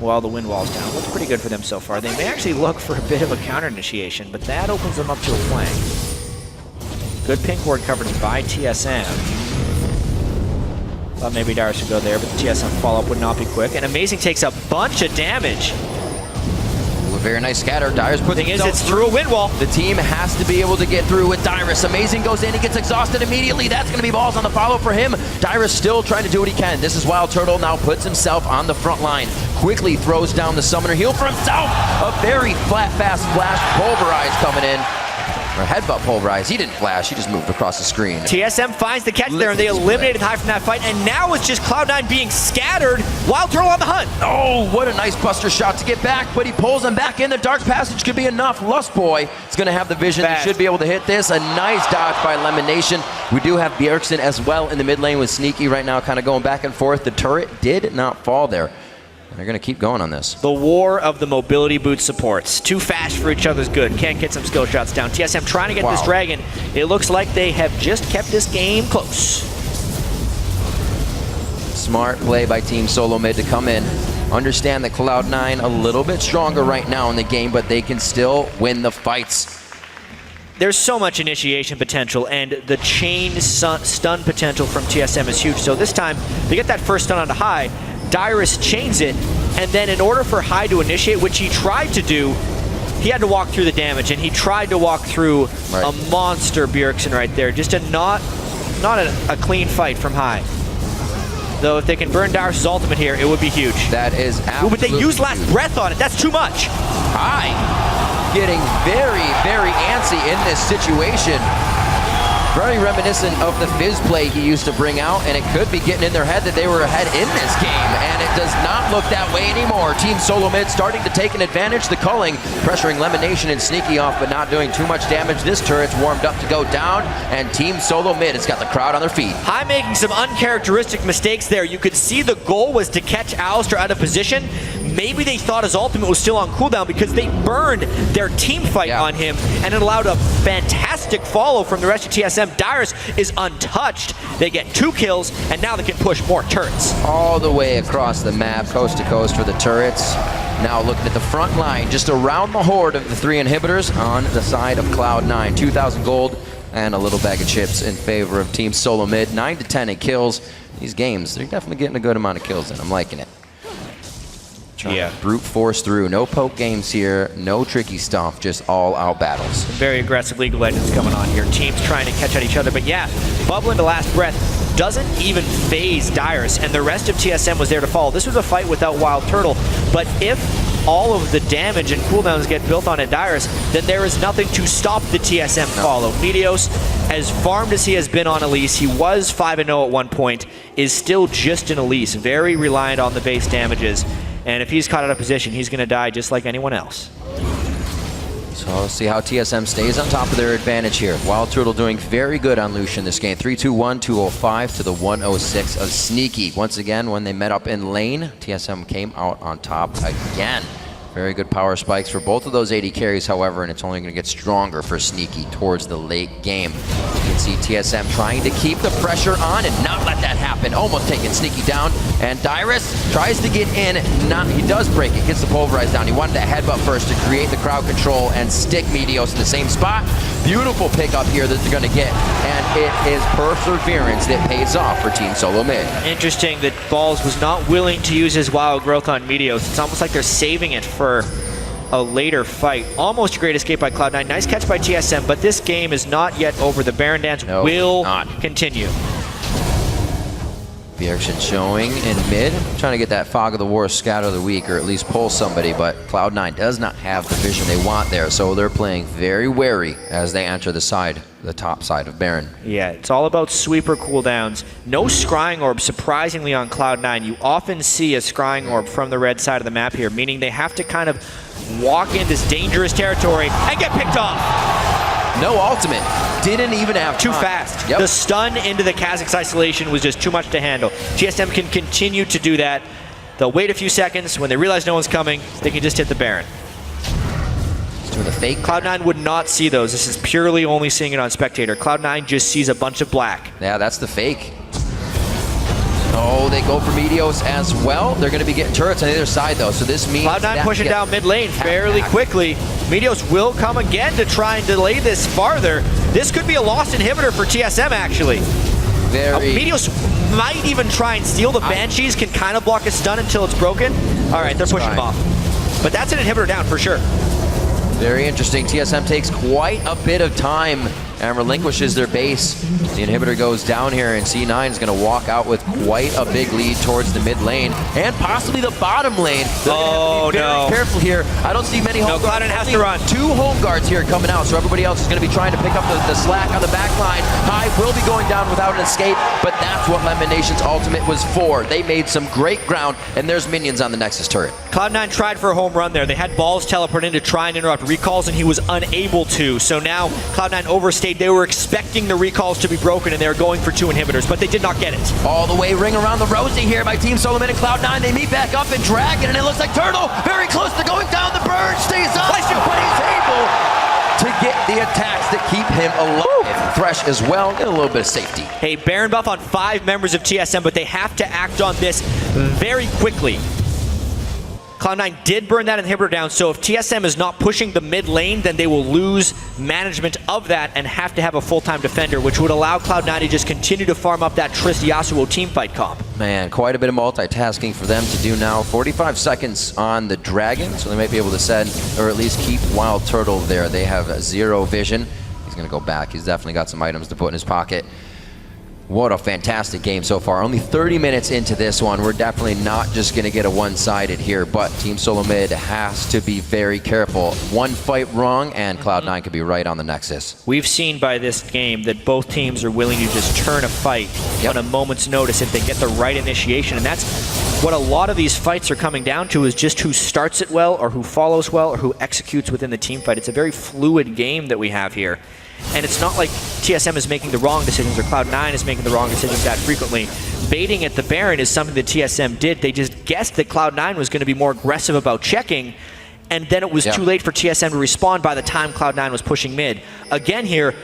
while the wind wall's down. Looks pretty good for them so far. They may actually look for a bit of a counter initiation, but that opens them up to a flank. Good pink ward coverage by TSM. Thought maybe Dyrus would go there, but the TSM follow-up would not be quick. And Amazing takes a bunch of damage. Ooh, a very nice scatter. Dyrus puts himself it's through a wind wall. The team has to be able to get through with Dyrus. Amazing goes in, he gets exhausted immediately. That's going to be balls on the follow for him. Dyrus still trying to do what he can. This is WildTurtle now puts himself on the front line. Quickly throws down the summoner heal for himself. A very fast flash. Pulverize coming in. Or headbutt pulverize. He didn't flash, he just moved across the screen. TSM finds the catch there, and they eliminated High from that fight, and now it's just Cloud9 being scattered. WildTurtle on the hunt. Oh, what a nice buster shot to get back, but he pulls him back in. The dark passage could be enough. Lustboy is going to have the vision. He should be able to hit this. A nice dodge by LemonNation. We do have Bjergsen as well in the mid lane with Sneaky right now, kind of going back and forth. The turret did not fall there. They're going to keep going on this. The war of the mobility boot supports. Too fast for each other's good. Can't get some skill shots down. TSM trying to get this dragon. It looks like they have just kept this game close. Smart play by Team SoloMid to come in. Understand that Cloud9 a little bit stronger right now in the game, but they can still win the fights. There's so much initiation potential, and the chain stun potential from TSM is huge. So this time, they get that first stun onto High. Dyrus chains it, and then in order for High to initiate, which he tried to do, he had to walk through the damage, and he tried to walk through a monster Bjergsen right there. Just not a clean fight from High. Though if they can burn Dyrus' ultimate here, it would be huge. That is absolutely but they used last breath on it. That's too much. High getting very, very antsy in this situation. Very reminiscent of the Fizz play he used to bring out, and it could be getting in their head that they were ahead in this game, and it does not look that way anymore. Team SoloMid starting to take an advantage. The culling, pressuring LemonNation and Sneaky off, but not doing too much damage. This turret's warmed up to go down, and Team SoloMid has got the crowd on their feet. High making some uncharacteristic mistakes there. You could see the goal was to catch Alistar out of position. Maybe they thought his ultimate was still on cooldown because they burned their team fight on him, and it allowed a fantastic follow from the rest of TSM. Dyrus is untouched. They get 2 kills, and now they can push more turrets. All the way across the map, coast to coast for the turrets. Now looking at the front line, just around the horde of the 3 inhibitors on the side of Cloud9. 2,000 gold and a little bag of chips in favor of Team SoloMid. 9 to 10 in kills. These games, they're definitely getting a good amount of kills in. I'm liking it. Trying to brute force through. No poke games here, no tricky stuff, just all out battles. Very aggressive League of Legends coming on here. Teams trying to catch at each other, but yeah, bubbling to last breath doesn't even phase Dyrus, and the rest of TSM was there to follow. This was a fight without WildTurtle, but if all of the damage and cooldowns get built on at Dyrus, then there is nothing to stop the TSM follow. Meteos, as farmed as he has been on Elise, he was 5-0 at one point, is still just an Elise, very reliant on the base damages. And if he's caught out of position, he's going to die just like anyone else. So we'll see how TSM stays on top of their advantage here. WildTurtle doing very good on Lucian this game. 3-2-1, 205 to the 106 of Sneaky. Once again, when they met up in lane, TSM came out on top again. Very good power spikes for both of those AD carries, however, and it's only going to get stronger for Sneaky towards the late game. You can see TSM trying to keep the pressure on and not let that happen. Almost taking Sneaky down, and Dyrus tries to get in. He does break it, gets the pulverize down. He wanted that headbutt first to create the crowd control and stick Meteos in the same spot. Beautiful pickup here that they're going to get, and it is perseverance that pays off for Team SoloMid. Interesting that Balls was not willing to use his wild growth on Meteos. It's almost like they're saving it for a later fight. Almost a great escape by Cloud9. Nice catch by TSM, but this game is not yet over. The Baron dance will continue. Bjergsen showing in mid, trying to get that fog of the war, scatter the weak, or at least pull somebody, but Cloud9 does not have the vision they want there, so they're playing very wary as they enter the top side of Baron. Yeah, it's all about sweeper cooldowns. No scrying orb, surprisingly, on Cloud9. You often see a scrying orb from the red side of the map here, meaning they have to kind of walk in this dangerous territory and get picked off. No ultimate. Didn't even have Too time. fast. Yep. The stun into the Kha'Zix isolation was just too much to handle. TSM can continue to do that. They'll wait a few seconds. When they realize no one's coming, they can just hit the Baron. He's doing the fake. Cloud9 would not see those. This is purely only seeing it on Spectator. Cloud9 just sees a bunch of black. Yeah, that's the fake. Oh, they go for Meteos as well. They're going to be getting turrets on the other side, though, so this means Cloud9 pushing down mid lane fairly quickly. Meteos will come again to try and delay this farther. This could be a lost inhibitor for TSM, actually. Meteos might even try and steal the Banshees, can kind of block a stun until it's broken. All right, they're pushing him off. But that's an inhibitor down for sure. Very interesting. TSM takes quite a bit of time and relinquishes their base. The inhibitor goes down here, and C9 is going to walk out with quite a big lead towards the mid lane and possibly the bottom lane. Oh, no. Very careful here. I don't see many home guards. Cloud9 has to run. 2 home guards here coming out, so everybody else is going to be trying to pick up the slack on the back line. Hive will be going down without an escape, but that's what LemonNation's ultimate was for. They made some great ground, and there's minions on the Nexus turret. Cloud9 tried for a home run there. They had balls teleport in to try and interrupt recalls, and he was unable to. So now Cloud9 overstayed. They were expecting the recalls to be broken, and they were going for 2 inhibitors, but they did not get it. All the way ring around the Rosie here by Team SoloMid and Cloud9. They meet back up in Dragon, and it looks like Turtle very close to going down. The bird stays up, but he's able to get the attacks that keep him alive. Thresh as well, get a little bit of safety. Hey, Baron buff on 5 members of TSM, but they have to act on this very quickly. Cloud9 did burn that inhibitor down, so if TSM is not pushing the mid lane, then they will lose management of that and have to have a full-time defender, which would allow Cloud9 to just continue to farm up that Trist Yasuo teamfight comp. Man, quite a bit of multitasking for them to do now. 45 seconds on the Dragon, so they might be able to send, or at least keep WildTurtle there. They have 0 vision. He's going to go back. He's definitely got some items to put in his pocket. What a fantastic game so far. Only 30 minutes into this one. We're definitely not just going to get a one-sided here, but Team SoloMid has to be very careful. One fight wrong, and Cloud9 could be right on the Nexus. We've seen by this game that both teams are willing to just turn a fight on a moment's notice if they get the right initiation, and that's what a lot of these fights are coming down to, is just who starts it well, or who follows well, or who executes within the team fight. It's a very fluid game that we have here. And it's not like TSM is making the wrong decisions or Cloud9 is making the wrong decisions that frequently. Baiting at the Baron is something that TSM did. They just guessed that Cloud9 was going to be more aggressive about checking, and then it was too late for TSM to respond by the time Cloud9 was pushing mid. Again here,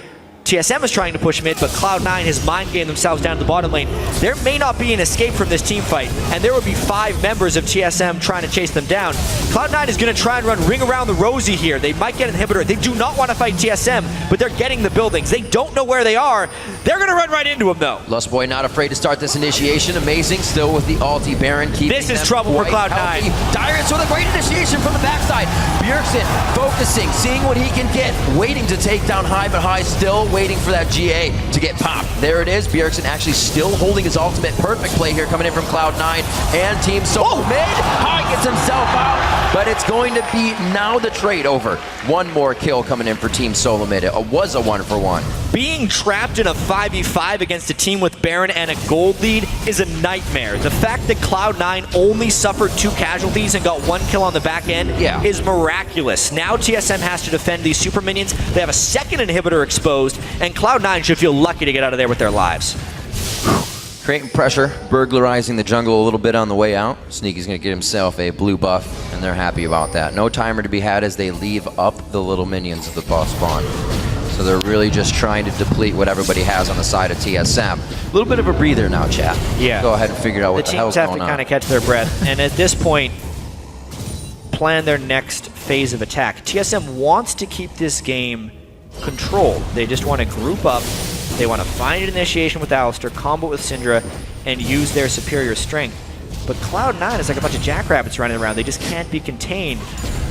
TSM is trying to push mid, but Cloud9 has mind gamed themselves down to the bottom lane. There may not be an escape from this team fight, and there will be 5 members of TSM trying to chase them down. Cloud9 is going to try and run ring around the Rosie here. They might get an inhibitor. They do not want to fight TSM, but they're getting the buildings. They don't know where they are. They're going to run right into them, though. Lustboy not afraid to start this initiation. Amazing, still with the ulti Baron. This is trouble for Cloud9. Dyrus with a great initiation from the backside. Bjergsen focusing, seeing what he can get, waiting to take down High, but High still waiting for that GA to get popped. There it is. Bjergsen actually still holding his ultimate. Perfect play here coming in from Cloud9 and Team SoloMid. High gets himself out, but it's going to be now the trade over. One more kill coming in for Team SoloMid. It was a 1-for-1. Being trapped in a 5v5 against a team with Baron and a gold lead is a nightmare. The fact that Cloud9 only suffered 2 casualties and got 1 kill on the back end is miraculous. Now TSM has to defend these super minions. They have a second inhibitor exposed, and Cloud9 should feel lucky to get out of there with their lives. Creating pressure, burglarizing the jungle a little bit on the way out. Sneaky's going to get himself a blue buff, and they're happy about that. No timer to be had as they leave up the little minions of the boss spawn. So they're really just trying to deplete what everybody has on the side of TSM. A little bit of a breather now, chat. Yeah. Go ahead and figure out what the hell's going on. The teams have to kind of catch their breath, and at this point, plan their next phase of attack. TSM wants to keep this game controlled. They just want to group up. They want to find an initiation with Alistar, combo with Syndra, and use their superior strength. But Cloud9 is like a bunch of jackrabbits running around. They just can't be contained.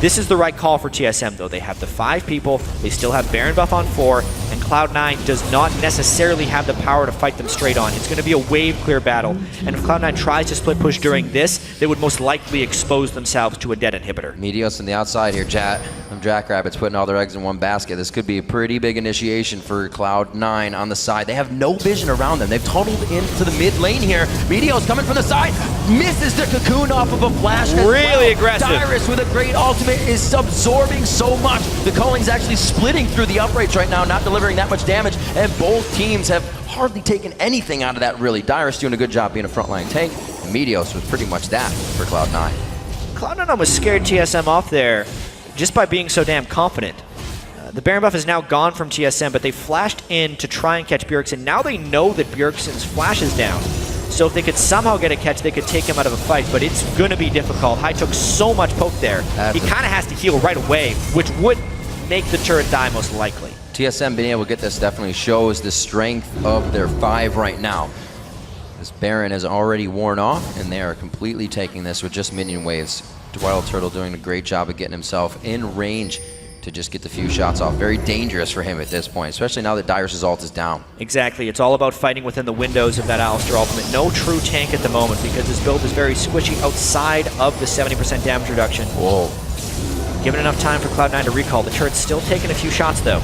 This is the right call for TSM, though. They have the 5 people, they still have Baron buff on 4, and Cloud9 does not necessarily have the power to fight them straight on. It's going to be a wave clear battle, and if Cloud9 tries to split push during this, they would most likely expose themselves to a dead inhibitor. Meteos on the outside here, chat. Jackrabbits putting all their eggs in one basket. This could be a pretty big initiation for Cloud9 on the side. They have no vision around them. They've tunneled into the mid lane here. Meteos coming from the side, misses the cocoon off of a flash. Really aggressive. Dyrus with a great ultimate is absorbing so much. The Colling's actually splitting through the uprights right now, not delivering that much damage, and both teams have hardly taken anything out of that, really. Dyrus doing a good job being a frontline tank, and Meteos was pretty much that for Cloud9. Cloud9 almost scared TSM off there just by being so damn confident. The Baron buff is now gone from TSM, but they flashed in to try and catch Bjergsen. Now they know that Bjergsen's flash is down. So if they could somehow get a catch, they could take him out of a fight, but it's going to be difficult. Hai took so much poke there. He kind of has to heal right away, which would make the turret die most likely. TSM being able to get this definitely shows the strength of their 5 right now. This Baron has already worn off, and they are completely taking this with just minion waves. WildTurtle doing a great job of getting himself in range to just get the few shots off. Very dangerous for him at this point, especially now that Dyrus' ult is down. Exactly. It's all about fighting within the windows of that Alistar ultimate. No true tank at the moment because his build is very squishy outside of the 70% damage reduction. Whoa. Given enough time for Cloud9 to recall. The turret's still taking a few shots, though.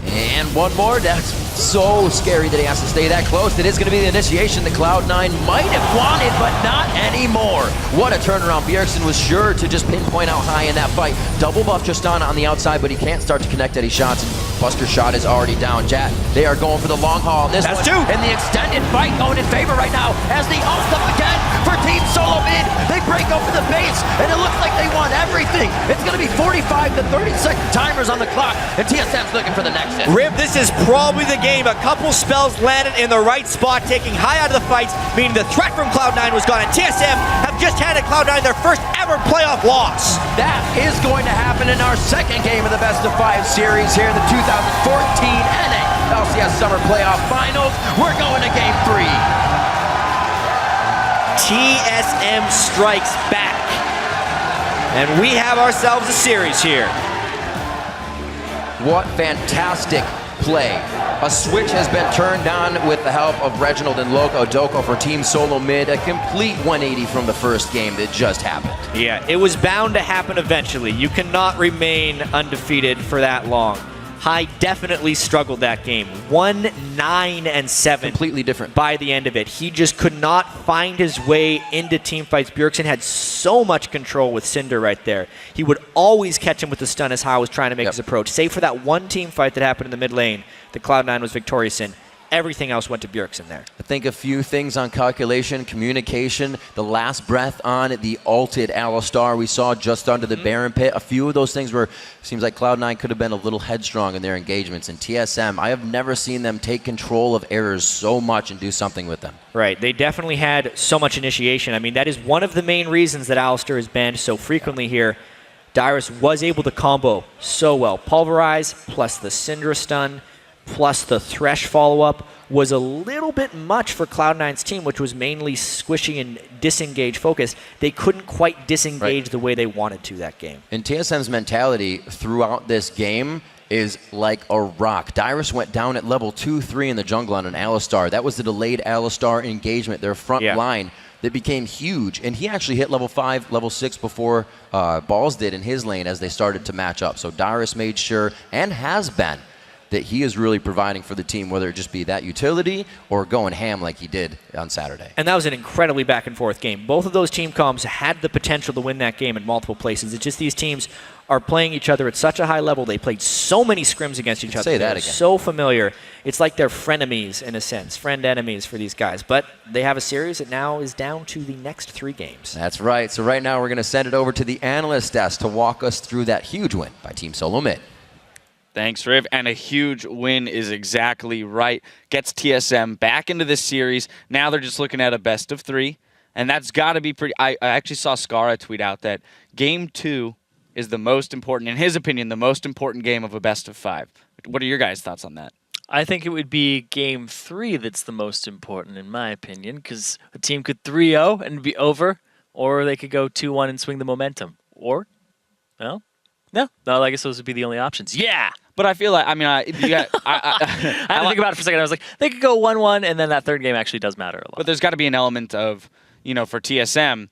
And one more. That's so scary that he has to stay that close. It is going to be the initiation that Cloud9 might have wanted, but not anymore. What a turnaround. Bjergsen was sure to just pinpoint out Hai in that fight. Double buff just on the outside, but he can't start to connect any shots. And Buster's shot is already down. Jat, they are going for the long haul. This That's one, 2. and the extended fight going in favor right now as the ult up again for Team SoloMid. They break open the base, and it looks like they want everything. It's going to be 45 to 30-second timers on the clock, and TSM's looking for the next hit. Rib, this is probably the game. A couple spells landed in the right spot, taking Hai out of the fights, meaning the threat from Cloud9 was gone, and TSM have just handed Cloud9 their first ever playoff loss. That is going to happen in our second game of the best of 5 series here in the 2014 NA LCS Summer Playoff Finals. We're going to game 3. TSM strikes back, and we have ourselves a series here. What fantastic play. A switch has been turned on with the help of Reginald and Loco Doko for Team SoloMid. A complete 180 from the first game that just happened. Yeah, it was bound to happen eventually. You cannot remain undefeated for that long. Hai definitely struggled that game. 1-9-7. Completely different. By the end of it. He just could not find his way into team fights. Bjergsen had so much control with Cinder right there. He would always catch him with the stun as Hai was trying to make his approach. Save for that one team fight that happened in the mid lane that Cloud9 was victorious in. Everything else went to Bjergsen there. I think a few things on calculation, communication, the last breath on the ulted Alistar we saw just under the Baron pit. A few of those things were, seems like Cloud9 could have been a little headstrong in their engagements. And TSM, I have never seen them take control of errors so much and do something with them. Right, they definitely had so much initiation. I mean, that is one of the main reasons that Alistar is banned so frequently here. Dyrus was able to combo so well. Pulverize plus the Syndra stun plus the Thresh follow-up was a little bit much for Cloud9's team, which was mainly squishy and disengage focused. They couldn't quite disengage the way they wanted to that game. And TSM's mentality throughout this game is like a rock. Dyrus went down at level 2-3 in the jungle on an Alistar. That was the delayed Alistar engagement, their front line that became huge. And he actually hit level 5, level 6 before Balls did in his lane as they started to match up. So Dyrus made sure, and has been, that he is really providing for the team, whether it just be that utility or going ham like he did on Saturday. And that was an incredibly back and forth game. Both of those team comps had the potential to win that game in multiple places. It's just these teams are playing each other at such a high level. They played so many scrims against each other. Say that They're again. so familiar. It's like they're frenemies in a sense, friend enemies for these guys. But they have a series that now is down to the next 3 games. That's right. So right now we're going to send it over to the analyst desk to walk us through that huge win by Team SoloMid. Thanks, Riv. And a huge win is exactly right. Gets TSM back into this series. Now they're just looking at a best of 3. And that's got to be pretty... I actually saw Skara tweet out that Game 2 is the most important, in his opinion, the most important game of a best of 5. What are your guys' thoughts on that? I think it would be Game 3 that's the most important, in my opinion, because a team could 3-0 and be over, or they could go 2-1 and swing the momentum, or No? No, I guess those would be the only options. Yeah! But I feel like, I mean, I had to think about it for a second. I was like, they could go 1-1, and then that third game actually does matter a lot. But there's got to be an element of, for TSM,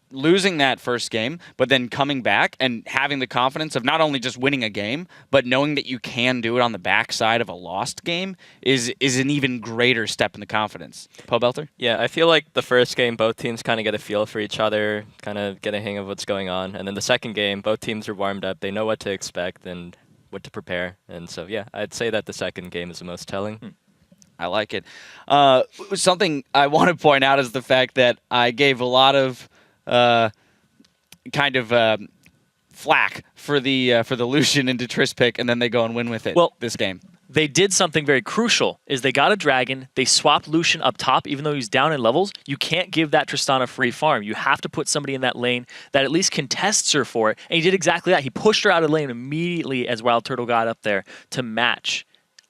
losing that first game, but then coming back and having the confidence of not only just winning a game, but knowing that you can do it on the backside of a lost game is an even greater step in the confidence. Pobelter? Yeah, I feel like the first game, both teams kind of get a feel for each other, kind of get a hang of what's going on. And then the second game, both teams are warmed up. They know what to expect and what to prepare. And so, yeah, I'd say that the second game is the most telling. I like it. Something I want to point out is the fact that I gave a lot of flack for the Lucian into Triss pick, and then they go and win with it this game. They did something very crucial, is they got a dragon, they swapped Lucian up top, even though he's down in levels. You can't give that Tristana free farm. You have to put somebody in that lane that at least contests her for it, and he did exactly that. He pushed her out of lane immediately as WildTurtle got up there to match.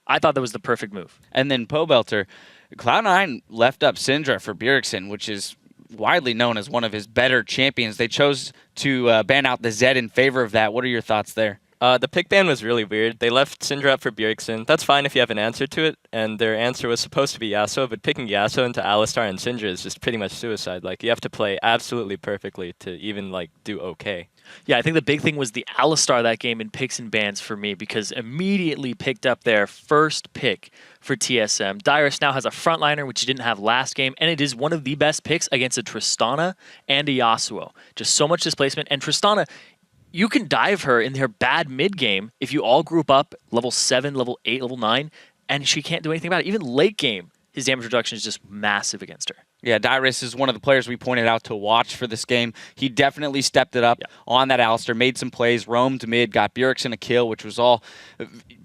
I thought that was the perfect move. And then Pobelter, Cloud9 left up Syndra for Bjergsen, which is widely known as one of his better champions. They chose to ban out the Zed in favor of that. What are your thoughts there? The pick ban was really weird. They left Syndra up for Bjergsen. That's fine if you have an answer to it, and their answer was supposed to be Yasuo, but picking Yasuo into Alistar and Syndra is just pretty much suicide. Like, you have to play absolutely perfectly to even, do okay. Yeah, I think the big thing was the Alistar that game in picks and bans for me, because immediately picked up their first pick for TSM. Dyrus now has a frontliner, which he didn't have last game, and it is one of the best picks against a Tristana and a Yasuo. Just so much displacement, and Tristana, you can dive her in her bad mid game if you all group up level 7, level 8, level 9, and she can't do anything about it. Even late game, his damage reduction is just massive against her. Yeah, Dyrus is one of the players we pointed out to watch for this game. He definitely stepped it up on that Alistar, made some plays, roamed mid, got Bjergsen a kill, which was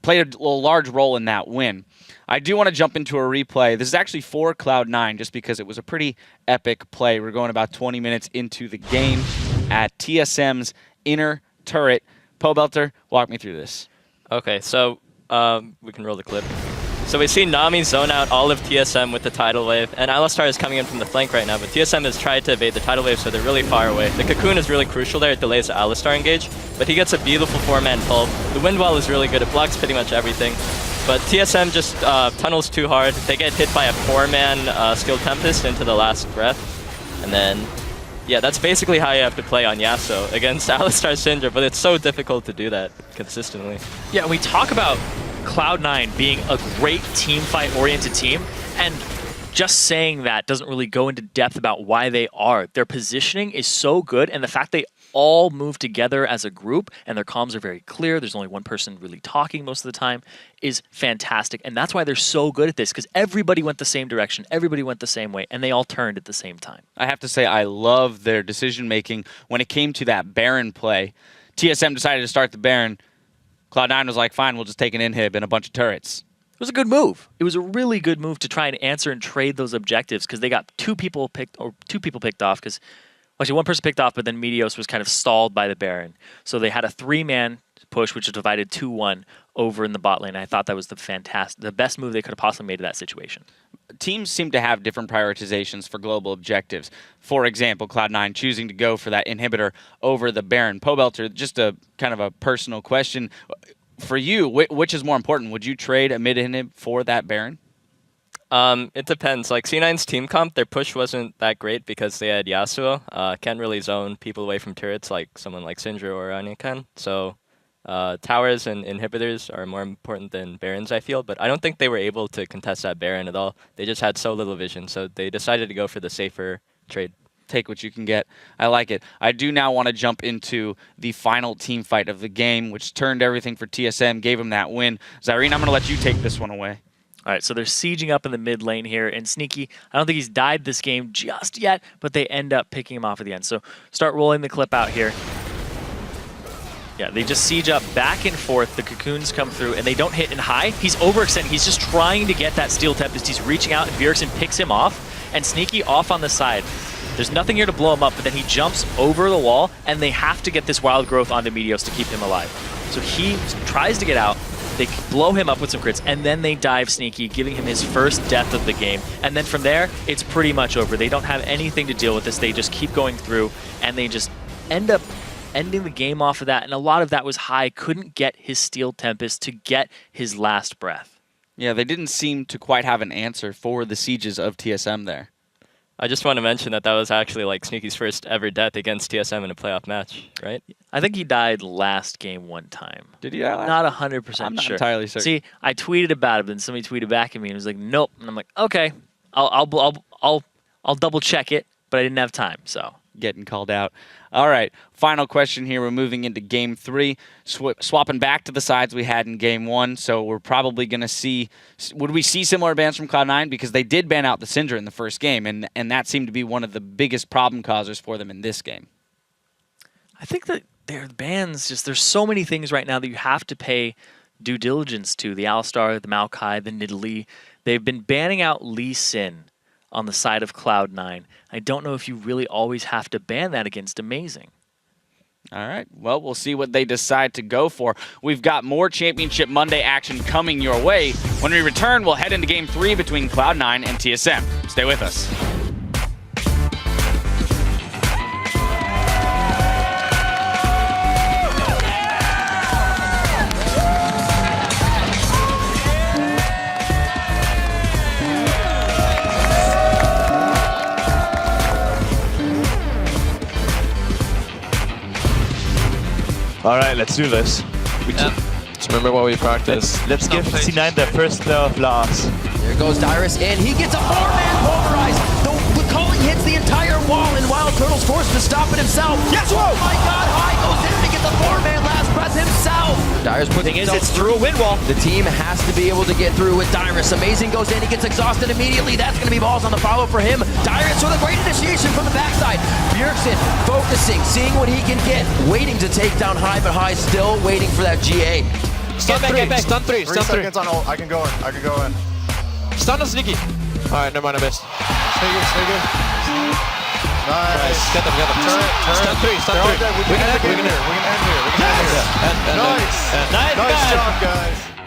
played a large role in that win. I do want to jump into a replay. This is actually for Cloud9, just because it was a pretty epic play. We're going about 20 minutes into the game at TSM's inner turret. Pobelter, walk me through this. Okay, so we can roll the clip. So we see Nami zone out all of TSM with the tidal wave, and Alistar is coming in from the flank right now, but TSM has tried to evade the tidal wave, so they're really far away. The cocoon is really crucial there. It delays the Alistar engage, but he gets a beautiful 4-man pull. The wind wall is really good. It blocks pretty much everything. But TSM just tunnels too hard. They get hit by a 4-man Skill Tempest into the last breath, and then yeah, that's basically how you have to play on Yasuo against Alistar Syndra, but it's so difficult to do that consistently. Yeah, we talk about Cloud9 being a great team fight-oriented team, and just saying that doesn't really go into depth about why they are. Their positioning is so good, and the fact they all move together as a group, and their comms are very clear, there's only one person really talking most of the time, is fantastic. And that's why they're so good at this, because everybody went the same direction, everybody went the same way, and they all turned at the same time. I have to say, I love their decision-making. When it came to that Baron play, TSM decided to start the Baron. Cloud9 was like, fine, we'll just take an inhib and a bunch of turrets. It was a good move. It was a really good move to try and answer and trade those objectives, because they got two people picked off, because actually one person picked off, but then Meteos was kind of stalled by the Baron. So they had a 3-man push, which was divided 2-1 over in the bot lane. I thought that was the best move they could have possibly made in that situation. Teams seem to have different prioritizations for global objectives. For example, Cloud9 choosing to go for that inhibitor over the Baron. Pobelter, just a kind of a personal question. For you, which is more important? Would you trade a mid-inhib for that Baron? It depends. Like C9's team comp, their push wasn't that great because they had Yasuo. Can't really zone people away from turrets like someone like Syndra or Anya can. So towers and inhibitors are more important than Barons, I feel. But I don't think they were able to contest that Baron at all. They just had so little vision. So they decided to go for the safer trade. Take what you can get. I like it. I do now want to jump into the final team fight of the game, which turned everything for TSM, gave them that win. Zyrene, I'm going to let you take this one away. All right, so they're sieging up in the mid lane here, and Sneaky, I don't think he's died this game just yet, but they end up picking him off at the end. So start rolling the clip out here. Yeah, they just siege up back and forth. The cocoons come through, and they don't hit in high. He's overextended. He's just trying to get that Steel Tempest. He's reaching out, and Bjergsen picks him off, and Sneaky off on the side. There's nothing here to blow him up, but then he jumps over the wall, and they have to get this wild growth onto Meteos to keep him alive. So he tries to get out. They blow him up with some crits, and then they dive Sneaky, giving him his first death of the game. And then from there, it's pretty much over. They don't have anything to deal with this. They just keep going through, and they just end up ending the game off of that, and a lot of that was High couldn't get his Steel Tempest to get his last breath. Yeah, they didn't seem to quite have an answer for the sieges of TSM there. I just want to mention that was actually like Sneaky's first ever death against TSM in a playoff match, right? I think he died last game one time. Did he die last? Not 100% sure. I'm not entirely certain. See, I tweeted about it, then somebody tweeted back at me and was like, "Nope," and I'm like, "Okay, I'll double check it," but I didn't have time, so. Getting called out. All right, final question here. We're moving into Game 3, swapping back to the sides we had in Game 1. So we're probably going to see, would we see similar bans from Cloud9? Because they did ban out the Syndra in the first game, and that seemed to be one of the biggest problem causers for them in this game. I think that their bans, there's so many things right now that you have to pay due diligence to. The Alistar, the Maokai, the Nidalee. They've been banning out Lee Sin on the side of Cloud9. I don't know if you really always have to ban that against Amazing. All right. Well, we'll see what they decide to go for. We've got more Championship Monday action coming your way. When we return, we'll head into Game 3 between Cloud9 and TSM. Stay with us. All right, let's do this. Just remember what we practiced. Let's give C9 their first player of last. There goes Dyrus, and he gets a 4-man pulverize. The calling hits the entire wall, and WildTurtle's forced to stop it himself. Yes, oh my God, High goes in and gets a 4-man last breath himself. Dyrus puts thing is, it's through a wind wall. The team has to be able to get through with Dyrus. Amazing goes in, he gets exhausted immediately. That's going to be balls on the follow for him. Dyrus with a great initiation from the backside. Bjergsen focusing, seeing what he can get, waiting to take down High, but High still waiting for that GA. Stun 3, stun 3, stun 3. 3 seconds on ult. I can go in. Stun on Sneaky. Alright, never mind, I missed. Sneaky. Nice. Get them. Stun 3, stun 3. We can end here. Nice Nice job, guys.